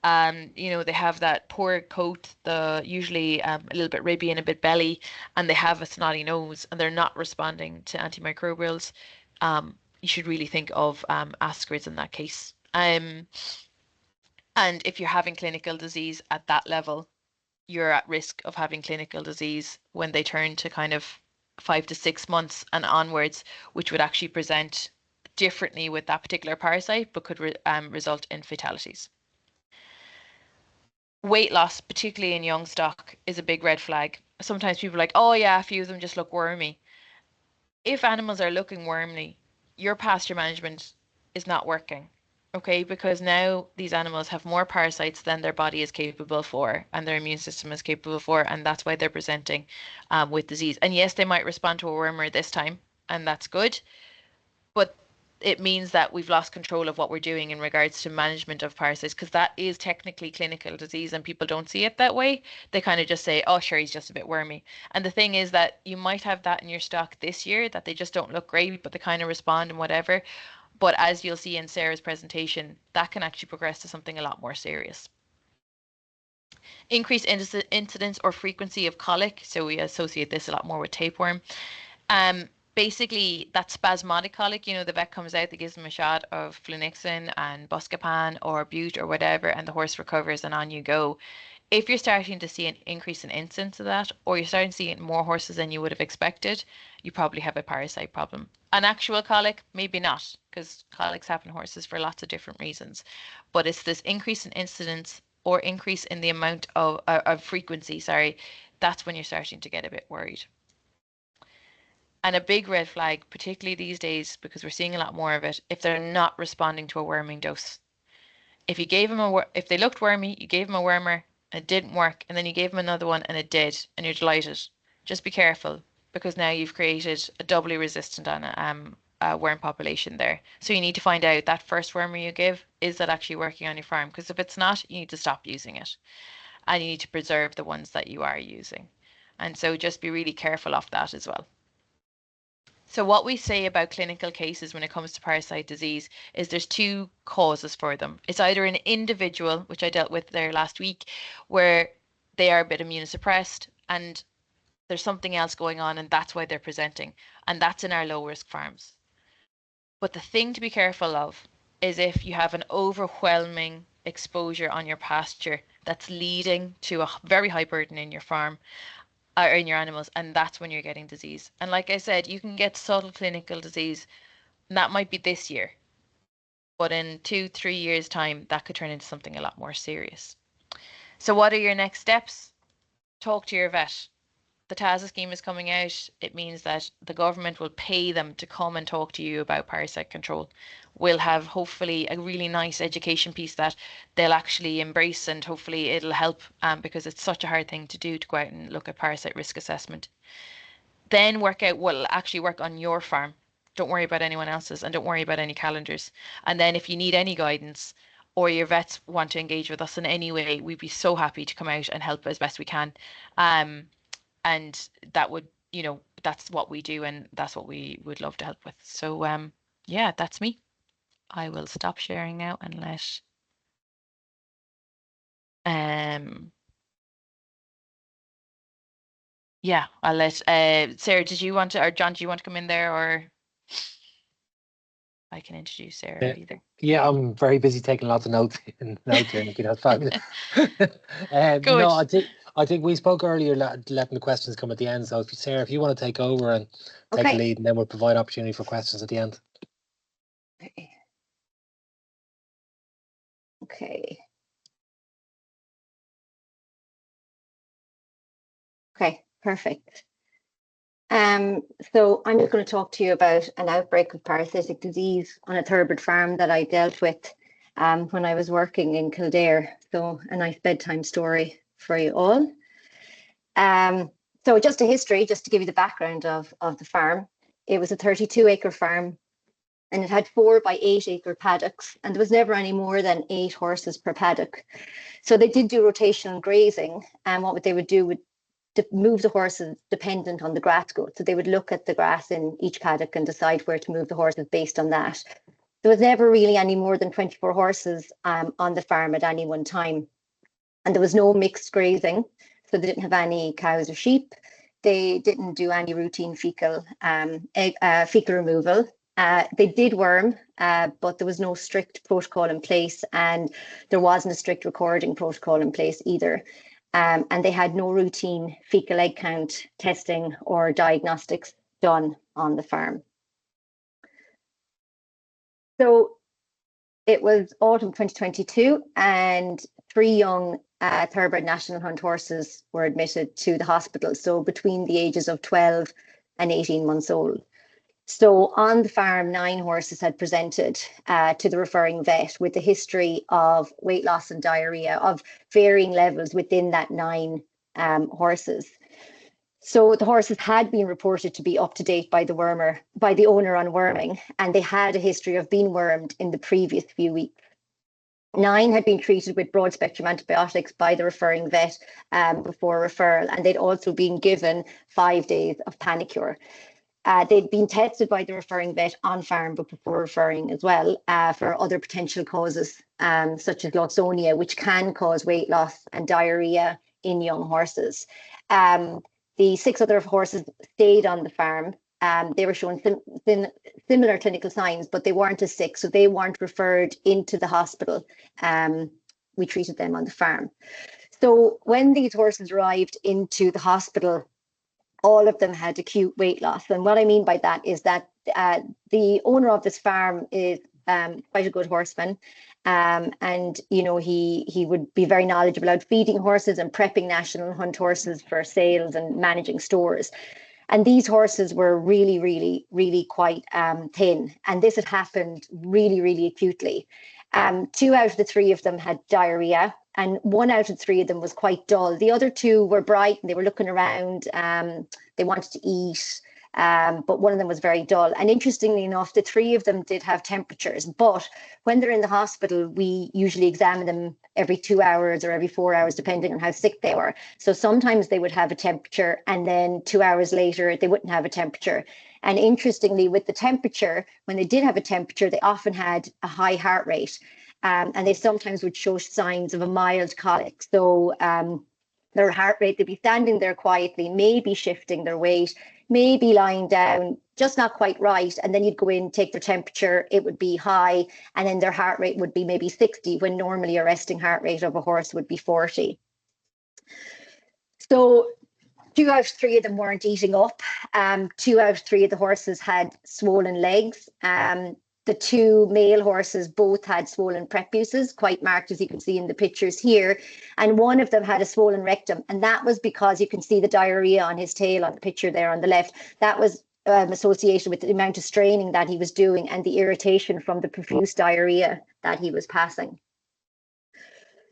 they have that poor coat, the usually a little bit ribby and a bit belly, and they have a snotty nose, and they're not responding to antimicrobials. You should really think of ascarids in that case. And if you're having clinical disease at that level, you're at risk of having clinical disease when they turn to kind of 5 to 6 months and onwards, which would actually present differently with that particular parasite, but could result in fatalities. Weight loss, particularly in young stock, is a big red flag. Sometimes people are like, oh yeah, a few of them just look wormy. If animals are looking wormy, your pasture management is not working. Okay, because now these animals have more parasites than their body is capable for, and their immune system is capable for, and that's why they're presenting with disease. And yes, they might respond to a wormer this time, and that's good, but it means that we've lost control of what we're doing in regards to management of parasites, because that is technically clinical disease, and people don't see it that way. They kind of just say, "Oh, sure, he's just a bit wormy." And the thing is that you might have that in your stock this year that they just don't look great, but they kind of respond and whatever. But as you'll see in Sarah's presentation, that can actually progress to something a lot more serious. Increased incidence or frequency of colic, so we associate this a lot more with tapeworm. Basically, that spasmodic colic, the vet comes out, they gives them a shot of flunixin and buscopan or bute or whatever, and the horse recovers and on you go. If you're starting to see an increase in incidence of that, or you're starting to see it in more horses than you would have expected, you probably have a parasite problem. An actual colic, maybe not, because colics happen in horses for lots of different reasons. But it's this increase in incidence or increase in the amount of frequency, sorry, that's when you're starting to get a bit worried. And a big red flag, particularly these days, because we're seeing a lot more of it, if they're not responding to a worming dose. If they looked wormy, you gave them a wormer and it didn't work, and then you gave them another one and it did, and you're delighted. Just be careful because now you've created a doubly resistant worm population there. So you need to find out that first wormer you give, is that actually working on your farm? Because if it's not, you need to stop using it, and you need to preserve the ones that you are using. And so just be really careful of that as well. So what we say about clinical cases when it comes to parasite disease is there's 2 causes for them. It's either an individual, which I dealt with there last week, where they are a bit immunosuppressed and There's something else going on, and that's why they're presenting. And that's in our low risk farms. But the thing to be careful of is if you have an overwhelming exposure on your pasture that's leading to a very high burden in your farm or in your animals, and that's when you're getting disease. And like I said, you can get subtle clinical disease, and that might be this year, but in 2, 3 years' time, that could turn into something a lot more serious. So, what are your next steps? Talk to your vet. The TASA scheme is coming out. It means that the government will pay them to come and talk to you about parasite control. We'll have hopefully a really nice education piece that they'll actually embrace, and hopefully it'll help because it's such a hard thing to do, to go out and look at parasite risk assessment. Then work out what'll actually work on your farm. Don't worry about anyone else's, and don't worry about any calendars. And then if you need any guidance or your vets want to engage with us in any way, we'd be so happy to come out and help as best we can. And that would, that's what we do, and that's what we would love to help with. So yeah, that's me. I will stop sharing now and let yeah, I'll let Sarah, did you want to, or John, do you want to come in there, or I can introduce Sarah either. Yeah, I'm very busy taking lots of notes here, Nikki. That's fabulous. Good. No, I think we spoke earlier, letting the questions come at the end. So, Sarah, if you want to take over and take the lead, and then we'll provide opportunity for questions at the end. Okay. Okay, perfect. So I'm just going to talk to you about an outbreak of parasitic disease on a thoroughbred farm that I dealt with when I was working in Kildare. So a nice bedtime story for you all. So just a history, just to give you the background of the farm. It was a 32-acre farm, and it had 4 by 8-acre paddocks, and there was never any more than 8 horses per paddock. So they did do rotational grazing, and what they would do would move the horses dependent on the grass growth. So they would look at the grass in each paddock and decide where to move the horses based on that. There was never really any more than 24 horses on the farm at any one time. And there was no mixed grazing. So they didn't have any cows or sheep. They didn't do any routine fecal removal. They did worm, but there was no strict protocol in place, and there wasn't a strict recording protocol in place either. And they had no routine fecal egg count testing or diagnostics done on the farm. So it was autumn 2022, and 3 young thoroughbred national hunt horses were admitted to the hospital, so between the ages of 12 and 18 months old. So on the farm, 9 horses had presented to the referring vet with a history of weight loss and diarrhea of varying levels within that 9 horses. So the horses had been reported to be up to date by the owner on worming, and they had a history of being wormed in the previous few weeks. 9 had been treated with broad spectrum antibiotics by the referring vet before referral, and they'd also been given 5 days of Panicure. They'd been tested by the referring vet on farm, but before referring as well for other potential causes, such as Lawsonia, which can cause weight loss and diarrhea in young horses. The 6 other horses stayed on the farm. They were showing similar clinical signs, but they weren't as sick, so they weren't referred into the hospital. We treated them on the farm. So when these horses arrived into the hospital, all of them had acute weight loss. And what I mean by that is that the owner of this farm is quite a good horseman. And, he would be very knowledgeable about feeding horses and prepping national hunt horses for sales and managing stores. And these horses were really, really, really quite thin. And this had happened really, really acutely. 2 out of the 3 of them had diarrhea, and 1 out of 3 of them was quite dull. The other 2 were bright and they were looking around. They wanted to eat, but one of them was very dull. And interestingly enough, the 3 of them did have temperatures, but when they're in the hospital, we usually examine them every 2 hours or every 4 hours, depending on how sick they were. So sometimes they would have a temperature, and then 2 hours later, they wouldn't have a temperature. And interestingly, with the temperature, when they did have a temperature, they often had a high heart rate, and they sometimes would show signs of a mild colic. So their heart rate, they'd be standing there quietly, maybe shifting their weight, maybe lying down, just not quite right. And then you'd go in, take their temperature, it would be high, and then their heart rate would be maybe 60, when normally a resting heart rate of a horse would be 40. So 2 out of 3 of them weren't eating up. 2 out of 3 of the horses had swollen legs. The 2 male horses both had swollen prepuces, quite marked, as you can see in the pictures here. And one of them had a swollen rectum. And that was because you can see the diarrhea on his tail on the picture there on the left. That was associated with the amount of straining that he was doing and the irritation from the profuse diarrhea that he was passing.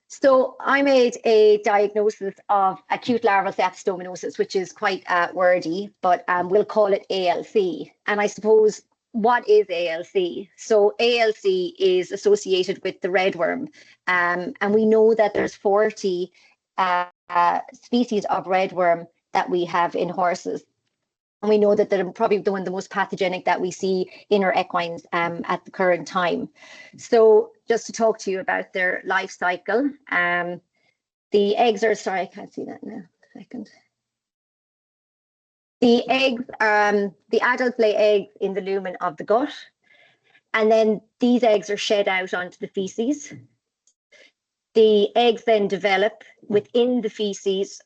So I made a diagnosis of acute larval steatostominosis, which is quite wordy, but we'll call it ALC. And I suppose, what is ALC? So ALC is associated with the redworm. And we know that there's 40 species of redworm that we have in horses. And we know that they're probably the most pathogenic that we see in our equines at the current time. So just to talk to you about their life cycle, the eggs are, sorry, I can't see that now, a second. The eggs, the adults lay eggs in the lumen of the gut, and then these eggs are shed out onto the feces. The eggs then develop within the feces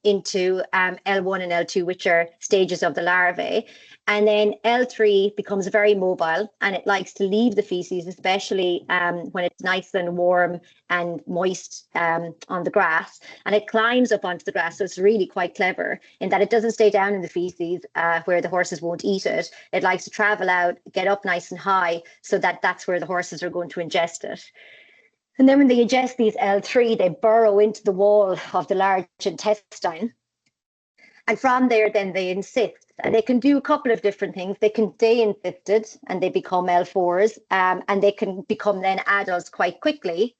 into L1 and L2, which are stages of the larvae. And then L3 becomes very mobile, and it likes to leave the feces, especially when it's nice and warm and moist on the grass. And it climbs up onto the grass. So it's really quite clever in that it doesn't stay down in the feces where the horses won't eat it. It likes to travel out, get up nice and high, so that that's where the horses are going to ingest it. And then when they ingest these L3, they burrow into the wall of the large intestine. And from there, then they encyst. And they can do a couple of different things. They can stay encysted and they become L4s, and they can become then adults quite quickly.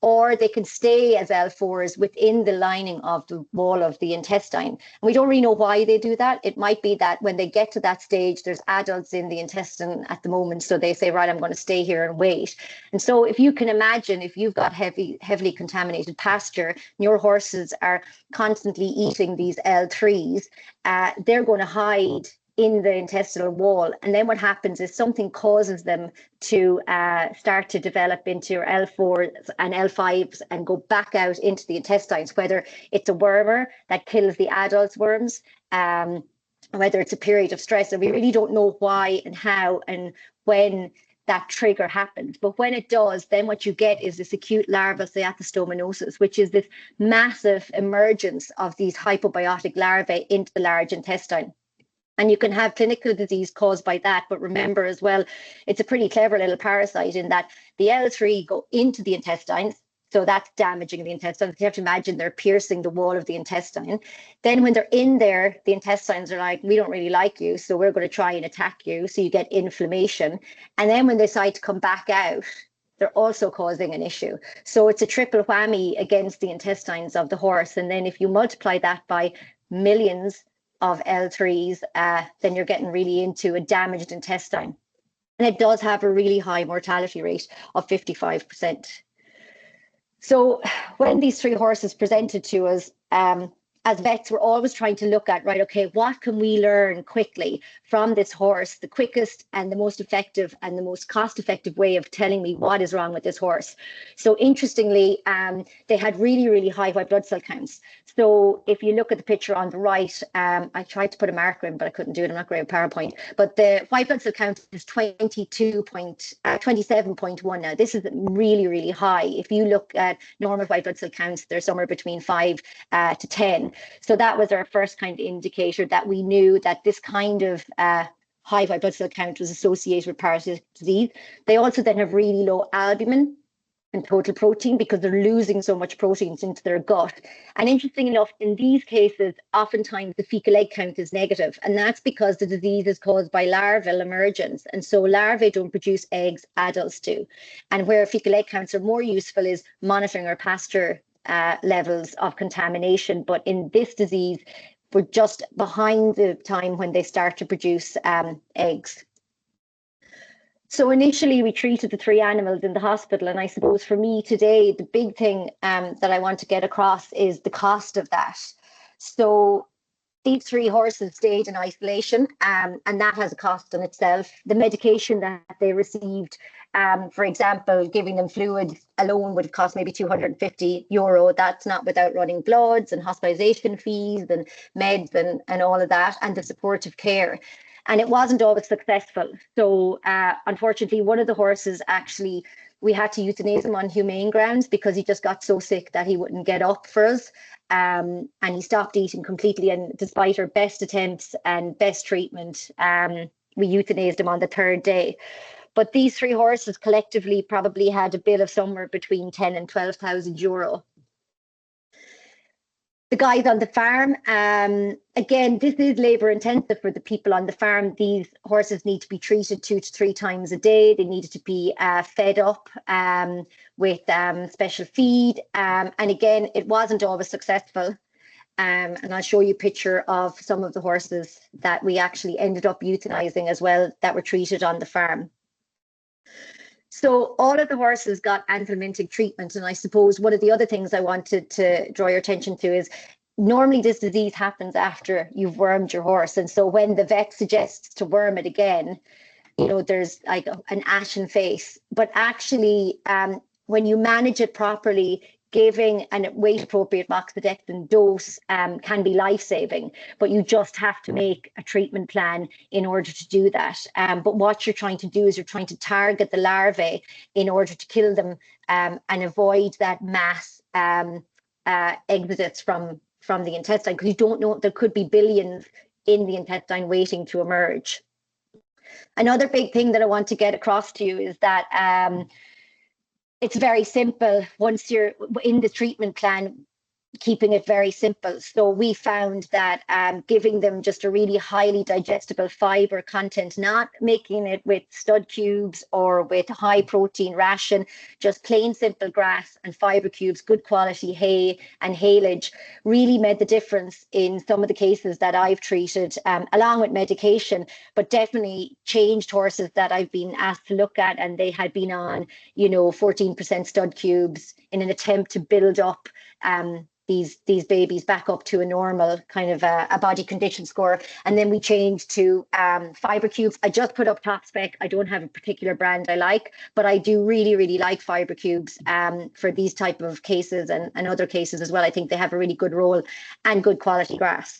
Or they can stay as L4s within the lining of the wall of the intestine. And we don't really know why they do that. It might be that when they get to that stage, there's adults in the intestine at the moment. So they say, right, I'm going to stay here and wait. And so if you can imagine, if you've got heavily contaminated pasture, and your horses are constantly eating these L3s, they're going to hide in the intestinal wall. And then what happens is something causes them to start to develop into L4s and L5s and go back out into the intestines, whether it's a wormer that kills the adult worms, whether it's a period of stress. And we really don't know why and how and when that trigger happens. But when it does, then what you get is this acute larval steatostominosis, which is this massive emergence of these hypobiotic larvae into the large intestine. And you can have clinical disease caused by that. But remember as well, it's a pretty clever little parasite in that the L3 go into the intestines. So that's damaging the intestines. You have to imagine they're piercing the wall of the intestine. Then when they're in there, the intestines are like, we don't really like you, so we're going to try and attack you. So you get inflammation. And then when they decide to come back out, they're also causing an issue. So it's a triple whammy against the intestines of the horse. And then if you multiply that by millions of L3s, then you're getting really into a damaged intestine. And it does have a really high mortality rate of 55%. So when these 3 horses presented to us, as vets, we're always trying to look at, right, okay, what can we learn quickly from this horse, the quickest and the most effective and the most cost-effective way of telling me what is wrong with this horse. So interestingly, they had really, really high white blood cell counts. So if you look at the picture on the right, I tried to put a marker in, but I couldn't do it. I'm not great at PowerPoint. But the white blood cell count is 27.1 now. This is really, really high. If you look at normal white blood cell counts, they're somewhere between 5 to 10. So that was our first kind of indicator that we knew that this kind of high white blood cell count was associated with parasitic disease. They also then have really low albumin and total protein because they're losing so much proteins into their gut. And interesting enough, in these cases, oftentimes the fecal egg count is negative, and that's because the disease is caused by larval emergence. And so larvae don't produce eggs, adults do. And where fecal egg counts are more useful is monitoring our pasture levels of contamination. But in this disease, we're just behind the time when they start to produce eggs. So initially we treated the 3 animals in the hospital, and I suppose for me today, the big thing that I want to get across is the cost of that. So these 3 horses stayed in isolation, and that has a cost in itself. The medication that they received, for example, giving them fluid alone would cost maybe €250. That's not without running bloods and hospitalization fees and meds and all of that, and the supportive care. And it wasn't always successful. So unfortunately, one of the horses actually, we had to euthanize him on humane grounds because he just got so sick that he wouldn't get up for us. And he stopped eating completely. And despite our best attempts and best treatment, we euthanized him on the 3rd day. But these 3 horses collectively probably had a bill of somewhere between 10 and €12,000. The guys on the farm, again, this is labour intensive for the people on the farm. These horses need to be treated 2 to 3 times a day. They needed to be fed up with special feed. And again, it wasn't always successful. And I'll show you a picture of some of the horses that we actually ended up euthanizing as well that were treated on the farm. So all of the horses got anthelmintic treatment. And I suppose one of the other things I wanted to draw your attention to is normally this disease happens after you've wormed your horse. And so when the vet suggests to worm it again, there's like an ashen face. But actually, when you manage it properly, giving a weight-appropriate moxidectin dose can be life-saving, but you just have to make a treatment plan in order to do that. But what you're trying to do is you're trying to target the larvae in order to kill them and avoid that mass exodus from the intestine, because you don't know, there could be billions in the intestine waiting to emerge. Another big thing that I want to get across to you is that it's very simple once you're in the treatment plan, keeping it very simple. So we found that giving them just a really highly digestible fiber content, not making it with stud cubes or with high protein ration, just plain simple grass and fiber cubes, good quality hay and haylage, really made the difference in some of the cases that I've treated, along with medication, but definitely changed horses that I've been asked to look at, and they had been on 14% stud cubes in an attempt to build up these babies back up to a normal kind of a body condition score. And then we changed to fiber cubes. I just put up top spec. I don't have a particular brand I like, but I do really, really like fiber cubes for these type of cases and other cases as well. I think they have a really good role and good quality grass.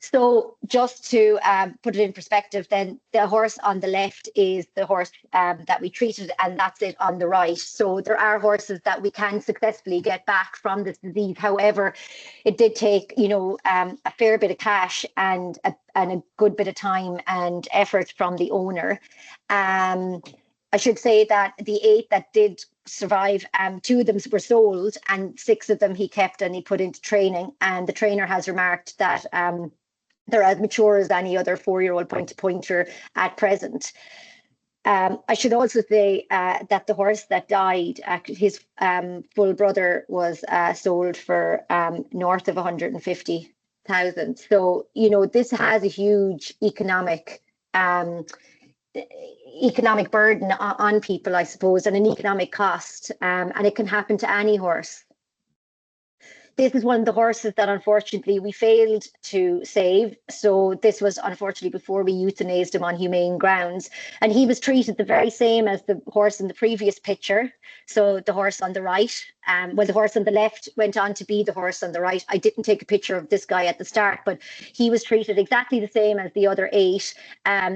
So just to put it in perspective, then the horse on the left is the horse that we treated, and that's it on the right. So there are horses that we can successfully get back from this disease. However, it did take, a fair bit of cash and a good bit of time and effort from the owner. I should say that the 8 that did survive, 2 of them were sold and 6 of them he kept and he put into training. And the trainer has remarked that they're as mature as any other 4-year-old pointer at present. I should also say that the horse that died, his full brother was sold for north of 150,000. So, this has a huge economic burden on people, I suppose, and an economic cost, and it can happen to any horse. This is one of the horses that unfortunately we failed to save. So this was unfortunately before we euthanized him on humane grounds. And he was treated the very same as the horse in the previous picture. So the horse on the right, the horse on the left went on to be the horse on the right. I didn't take a picture of this guy at the start, but he was treated exactly the same as the other 8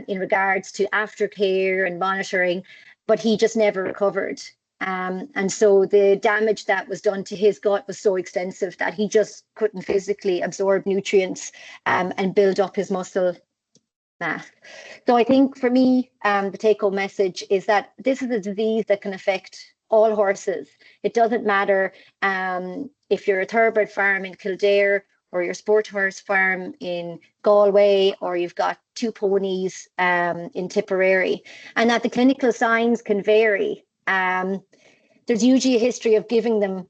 in regards to aftercare and monitoring, but he just never recovered. And so the damage that was done to his gut was so extensive that he just couldn't physically absorb nutrients and build up his muscle mass. So I think for me, the take-home message is that this is a disease that can affect all horses. It doesn't matter if you're a thoroughbred farm in Kildare or your sport horse farm in Galway, or you've got 2 ponies in Tipperary, and that the clinical signs can vary. There's usually a history of giving them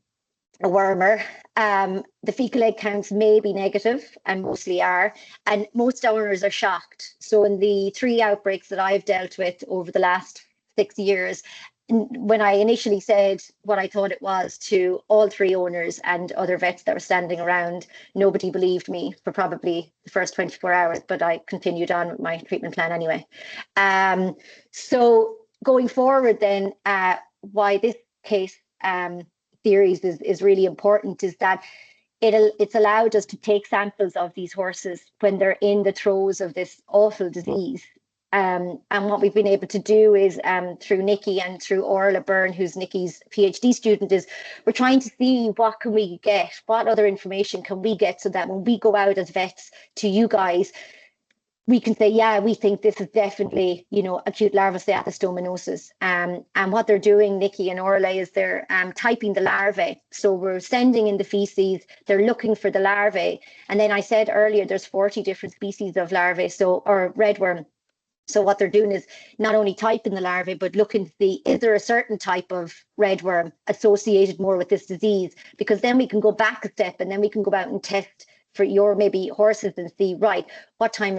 a wormer. The fecal egg counts may be negative and mostly are, and most owners are shocked. So in the 3 outbreaks that I've dealt with over the last 6 years, when I initially said what I thought it was to all 3 owners and other vets that were standing around, nobody believed me for probably the first 24 hours, but I continued on with my treatment plan anyway. So going forward then, why this case series is really important is that it's allowed us to take samples of these horses when they're in the throes of this awful disease. And what we've been able to do is through Nikki and through Orla Byrne, who's Nikki's PhD student, is we're trying to see what can we get, what other information can we get, so that when we go out as vets to you guys, we can say, yeah, we think this is definitely, acute larval steatocystominosis. And what they're doing, Nikki and Orla, is they're typing the larvae. So we're sending in the feces, they're looking for the larvae. And then I said earlier, there's 40 different species of larvae, or redworm. So what they're doing is not only typing the larvae, but looking to see, is there a certain type of redworm associated more with this disease? Because then we can go back a step and then we can go out and test for your maybe horses and see, right, what type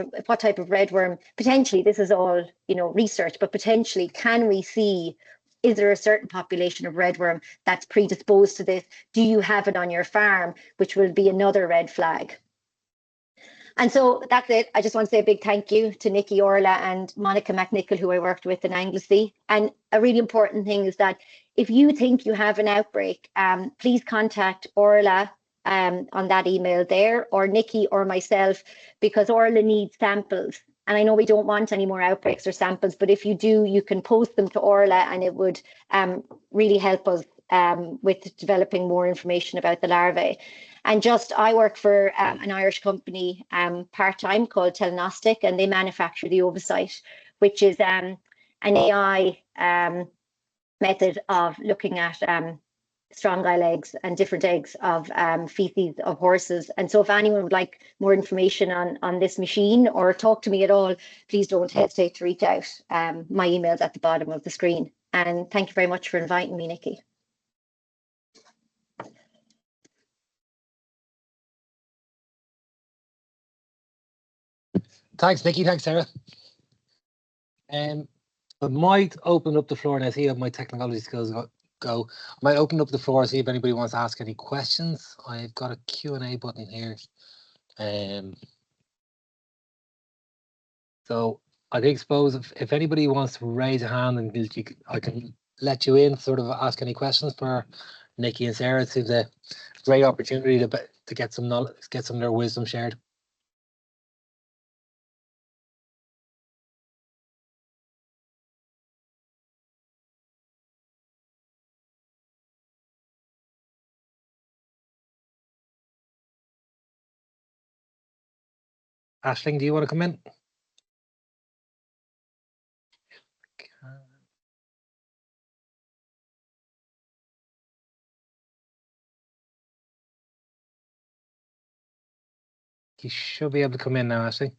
of redworm, potentially, this is all, research, but potentially can we see, is there a certain population of redworm that's predisposed to this? Do you have it on your farm, which will be another red flag? And so that's it. I just want to say a big thank you to Nikki, Orla and Monica McNichol, who I worked with in Anglesey. And a really important thing is that if you think you have an outbreak, please contact Orla on that email there, or Nikki or myself, because Orla needs samples. And I know we don't want any more outbreaks or samples, but if you do, you can post them to Orla, and it would really help us with developing more information about the larvae. And I work for an Irish company part-time called Telenostic, and they manufacture the Ovocyte, which is an AI method of looking at strong guile eggs and different eggs of feces of horses. And so if anyone would like more information on this machine or talk to me at all, please don't hesitate to reach out. My email's at the bottom of the screen. And thank you very much for inviting me, Nikki. Thanks, Nikki. Thanks, Sarah. I might open up the floor now. See how my technology skills go. I might open up the floor, see if anybody wants to ask any questions. I've got a Q&A button here. So I suppose if anybody wants to raise a hand, and I can let you in, sort of ask any questions for Nikki and Sarah. It's a great opportunity to get some knowledge, get some of their wisdom shared. Aisling, do you want to come in? You should be able to come in now, Aisling.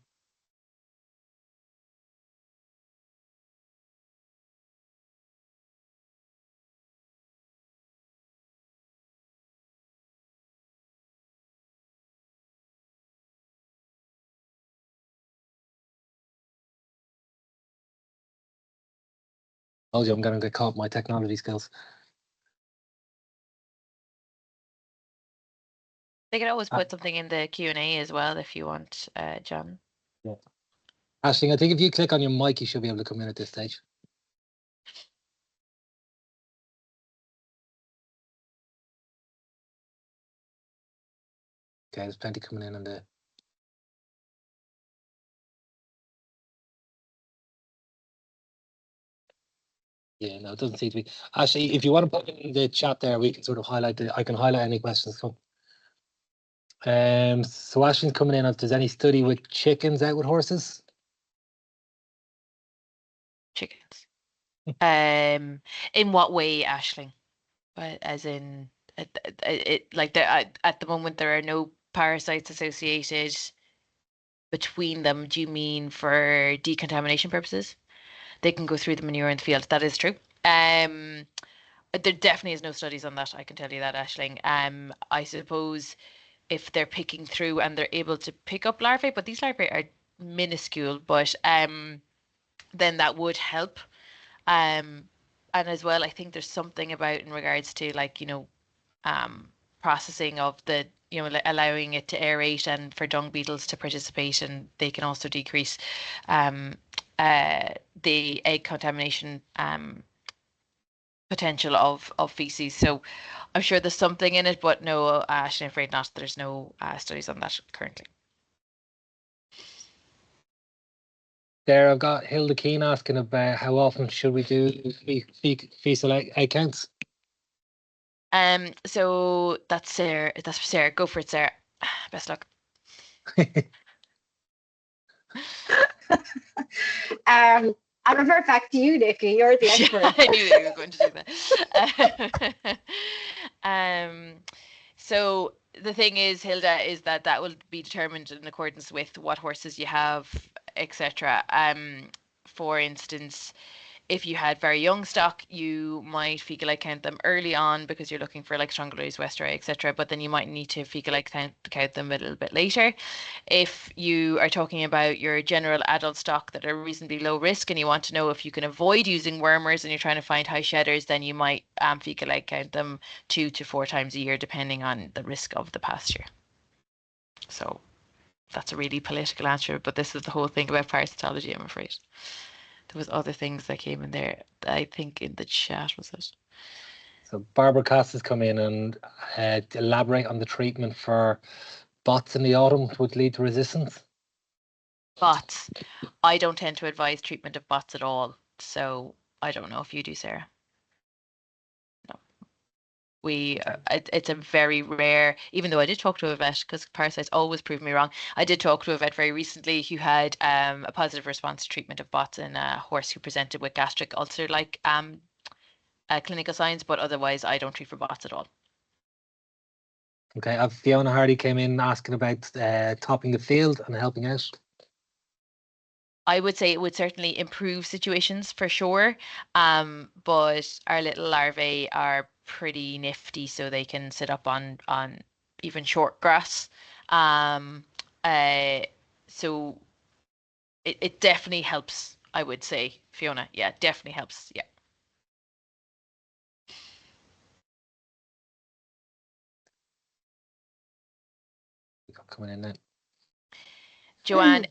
Oh, I'm going to get caught my technology skills. They can always put something in the Q&A as well if you want, John. Yeah. Aisling, I think if you click on your mic, you should be able to come in at this stage. Okay, there's plenty coming in on the... Yeah, no, it doesn't seem to be. Actually, if you want to put it in the chat there, we can sort of highlight I can highlight any questions. So Ashley's coming in if there's any study with chickens out with horses. Chickens. In what way, Aisling? But as in, like at the moment there are no parasites associated between them. Do you mean for decontamination purposes? They can go through the manure in the field. That is true. There definitely is no studies on that. I can tell you that, Aisling. I suppose if they're picking through and they're able to pick up larvae, but these larvae are minuscule, but then that would help. And as well, I think there's something about in regards to like, processing of the, allowing it to aerate and for dung beetles to participate, and they can also decrease um, the egg contamination potential of feces. So I'm sure there's something in it, but no, actually, I'm afraid not. There's no studies on that currently. There, I've got Hilda Keane asking about how often should we do fecal egg counts? So that's Sarah. That's for Sarah. Go for it, Sarah. Best luck. I'll revert back to you, Nikki. You're the expert. I knew that you were going to do that. So the thing is, Hilda, is that will be determined in accordance with what horses you have, etc. For instance, if you had very young stock, you might fecal egg count them early on because you're looking for like Strongylus westeri, etc. But then you might need to fecal egg count them a little bit later. If you are talking about your general adult stock that are reasonably low risk and you want to know if you can avoid using wormers and you're trying to find high shedders, then you might fecal egg count them 2 to 4 times a year, depending on the risk of the pasture. So that's a really political answer, but this is the whole thing about parasitology, I'm afraid. There was other things that came in there, I think in the chat, was it? So Barbara Cass has come in and elaborate on the treatment for bots in the autumn would lead to resistance. Bots. I don't tend to advise treatment of bots at all. So I don't know if you do, Sarah. No. It's a very rare, even though I did talk to a vet, because parasites always prove me wrong. I did talk to a vet very recently who had a positive response to treatment of bots in a horse who presented with gastric ulcer-like clinical signs, but otherwise I don't treat for bots at all. Okay, Fiona Hardy came in asking about topping the field and helping out. I would say it would certainly improve situations for sure, but our little larvae are pretty nifty, so they can sit up on even short grass. So it definitely helps, I would say, Fiona. Yeah, definitely helps. Yeah. Coming in now. Joanne,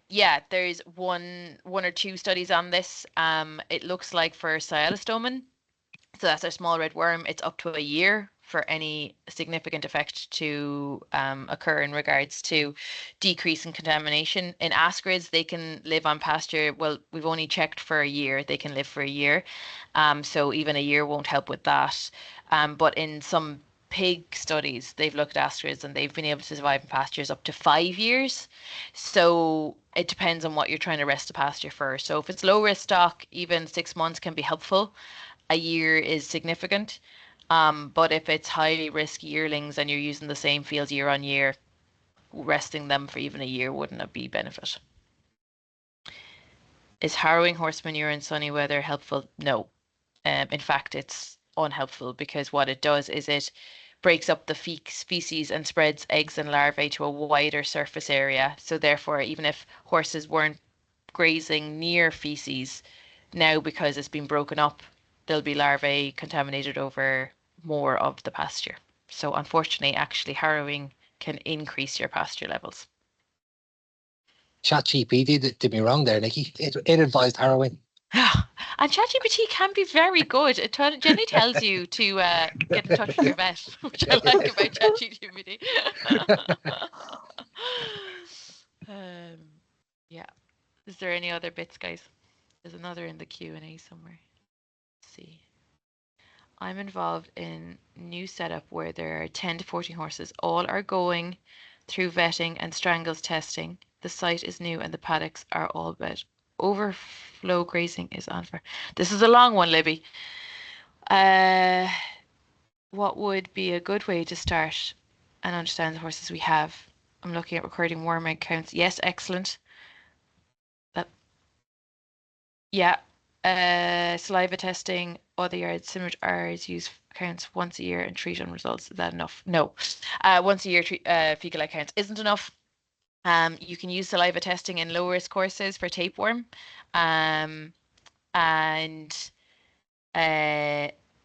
yeah, there's one or two studies on this. It looks like for Cyalustomin, so that's our small red worm, it's up to a year for any significant effect to occur in regards to decrease in contamination. In ascarids, they can live on pasture. Well, we've only checked for a year. They can live for a year. So even a year won't help with that. But in some pig studies, they've looked at ascarids and they've been able to survive in pastures up to 5 years. So it depends on what you're trying to rest the pasture for. So if it's low risk stock, even 6 months can be helpful. A year is significant. But if it's highly risk yearlings and you're using the same field year on year, resting them for even a year wouldn't be benefit. Is harrowing horse manure in sunny weather helpful? No. In fact, it's unhelpful because what it does is it breaks up the feces and spreads eggs and larvae to a wider surface area. So therefore, even if horses weren't grazing near feces, now because it's been broken up, there'll be larvae contaminated over more of the pasture. So unfortunately, actually harrowing can increase your pasture levels. ChatGPT did me wrong there, Nikki. It advised harrowing. And ChatGPT can be very good. It generally tells you to get in touch with your vet, which I like about ChatGPT. Yeah. Is there any other bits, guys? There's another in the Q&A somewhere. Let's see. I'm involved in new setup where there are 10 to 14 horses. All are going through vetting and strangles testing. The site is new and the paddocks are all bed. Overflow grazing is on for. This is a long one, Libby. What would be a good way to start and understand the horses we have? I'm looking at recording worm egg counts. Yes, excellent. Yeah, Saliva testing, other yards similar to ours, use counts once a year and treat on results. Is that enough? No. Once a year fecal counts isn't enough. You can use saliva testing in low risk horses for tapeworm. And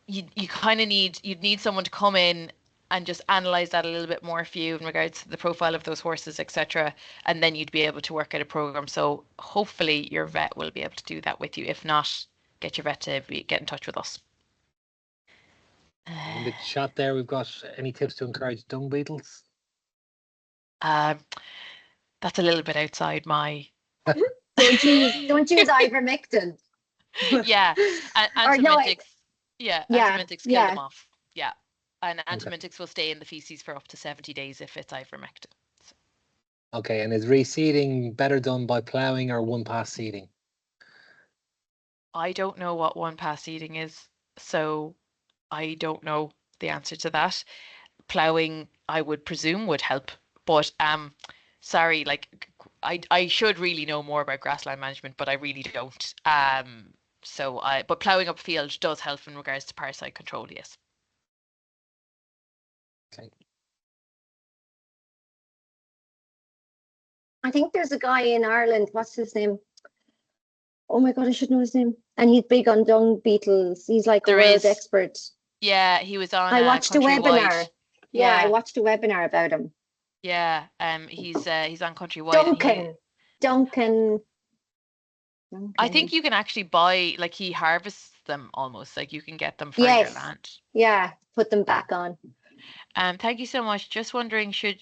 you kind of you'd need someone to come in and just analyze that a little bit more for you in regards to the profile of those horses, etc. And then you'd be able to work out a program. So hopefully your vet will be able to do that with you. If not, get your vet to get in touch with us. In the chat there, we've got any tips to encourage dung beetles? That's a little bit outside my. Don't use ivermectin. Yeah, antibiotics. Yeah, antibiotics kill them off. Yeah, and antibiotics will stay in the feces for up to 70 days if it's ivermectin. So. Okay, and is reseeding better done by ploughing or one-pass seeding? I don't know what one-pass seeding is, so I don't know the answer to that. Ploughing, I would presume, would help, but sorry, like I should really know more about grassland management, but I really don't. But ploughing up field does help in regards to parasite control, yes. Okay. I think there's a guy in Ireland, what's his name? Oh my God, I should know his name. And he's big on dung beetles. He's like a world expert. Yeah, he was on I watched a webinar. Yeah, I watched a webinar about him. Yeah, he's on Countrywide. Duncan. I think you can actually buy, like, he harvests them almost, like you can get them for your land. Yeah, put them back on. Thank you so much. Just wondering, should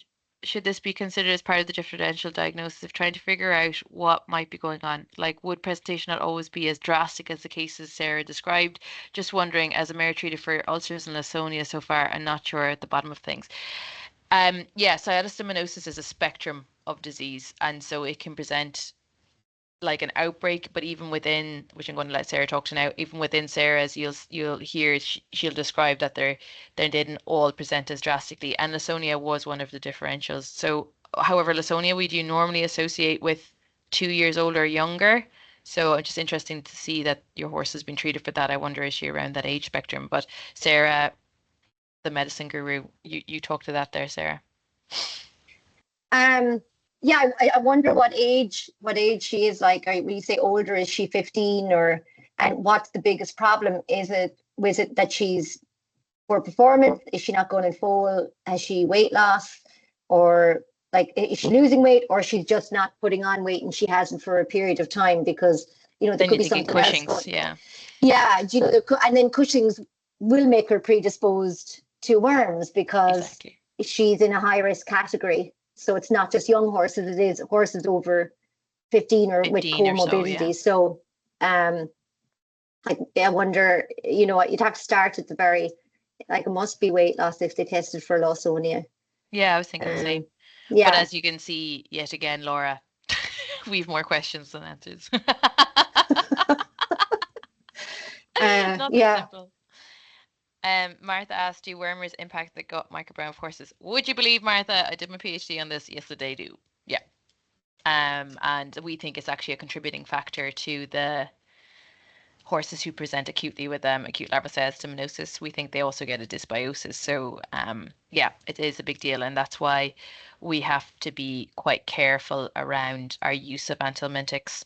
this be considered as part of the differential diagnosis of trying to figure out what might be going on? Like, would presentation not always be as drastic as the cases Sarah described? Just wondering, as a mare treated for ulcers and Lawsonia so far, I'm not sure at the bottom of things. Yeah, sciatic is a spectrum of disease, and so it can present like an outbreak, but even within, which I'm going to let Sarah talk to now, even within Sarah's, you'll hear she'll describe that they didn't all present as drastically, and Lawsonia was one of the differentials. So, however, Lawsonia we do normally associate with 2 years old or younger. So it's just interesting to see that your horse has been treated for that. I wonder, is she around that age spectrum? But Sarah, the medicine guru, you talk to that there, Sarah. Yeah, I wonder what age she is. Like, when you say older, is she 15 and what's the biggest problem? Was it that she's poor performance? Is she not going in foal? Has she weight loss? Or like, is she losing weight, or she's just not putting on weight and she hasn't for a period of time? Because, there could be something else. Yeah. Yeah, and then Cushing's will make her predisposed to worms because she's in a high risk category. So it's not just young horses, it is horses over 15 or with comorbidity. So, I wonder, you'd have to start at the very, like, it must be weight loss if they tested for Lawsonia. Yeah, I was thinking the same. Yeah. But as you can see, yet again, Laura, we've more questions than answers. Not that simple. Martha asked, do wormers impact the gut microbiome of horses? Would you believe, Martha? I did my PhD on this. Yes, they do. Yeah. And we think it's actually a contributing factor to the horses who present acutely with acute laryngostomy. We think they also get a dysbiosis. So, yeah, it is a big deal. And that's why we have to be quite careful around our use of anthelmintics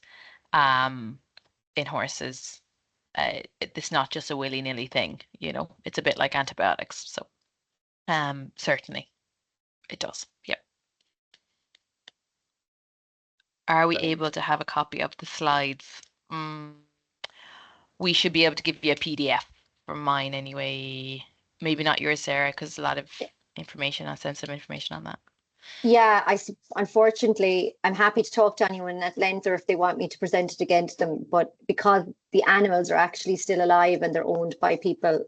in horses. It's not just a willy-nilly thing, it's a bit like antibiotics. So certainly it does. Yep. Are we able to have a copy of the slides? We should be able to give you a PDF from mine anyway. Maybe not yours, Sarah, because a lot of information, sensitive information on that. Yeah, unfortunately, I'm happy to talk to anyone at length or if they want me to present it against them. But because the animals are actually still alive and they're owned by people,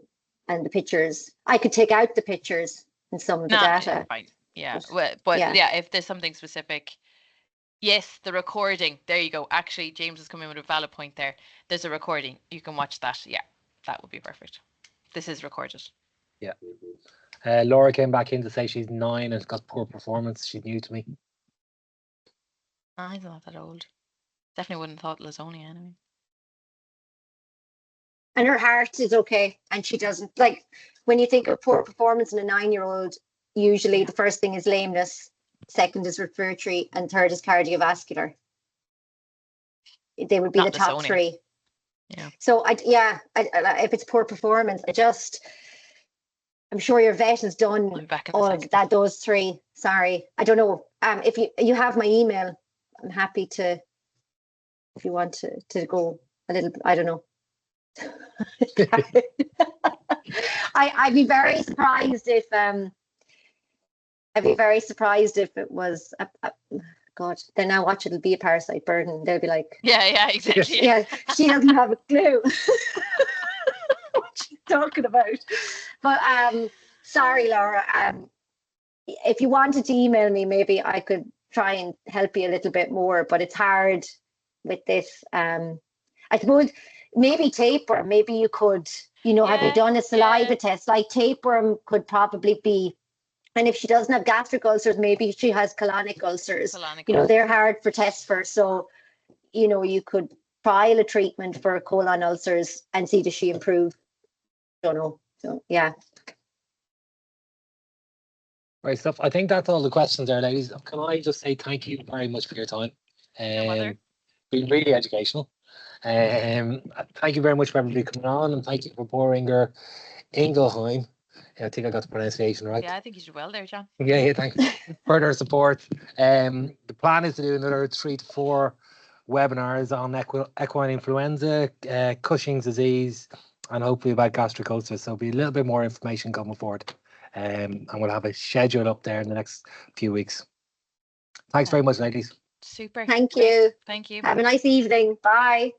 and the pictures, I could take out the pictures and some of the data. Fine. Yeah, but yeah, if there's something specific. Yes, the recording. There you go. Actually, James has come in with a valid point there. There's a recording. You can watch that. Yeah, that would be perfect. This is recorded. Yeah. Laura came back in to say she's 9 and has got poor performance. She's new to me. I'm not that old. Definitely wouldn't have thought Lawsonia anyway. And her heart is okay. And she doesn't, like, when you think of poor performance in a 9-year-old, usually the first thing is lameness, second is respiratory, and third is cardiovascular. They would be Not the top disowning. 3. Yeah. So if it's poor performance, I'm sure your vet has done I'm back in a all second. of that, those 3. Sorry, I don't know. If you have my email, I'm happy to, if you want to go a little, I don't know. I'd be very surprised if it was God. Then now watch, it'll be a parasite burden. They'll be like, Yeah, exactly. yeah, she doesn't have a clue what she's talking about. But sorry, Laura. If you wanted to email me, maybe I could try and help you a little bit more. But it's hard with this. I suppose maybe tapeworm. Maybe you could. Have you done a saliva test? Like tapeworm could probably be. And if she doesn't have gastric ulcers, maybe she has colonic ulcers. They're hard for tests for. So, you could trial a treatment for colon ulcers and see does she improve. Don't know. So, yeah. Right stuff. I think that's all the questions there, ladies. Can I just say thank you very much for your time? Been really educational. Thank you very much for everybody coming on, and thank you for Boehringer-ingelheim. I think I got the pronunciation right. Yeah, I think you did well there, John. Yeah, thanks for their support. The plan is to do another 3 to 4 webinars on equine influenza, Cushing's disease, and hopefully about gastric ulcers. So there'll be a little bit more information coming forward. And we'll have a schedule up there in the next few weeks. Thanks very much, ladies. Super. Thank you. Thank you. Have a nice evening. Bye.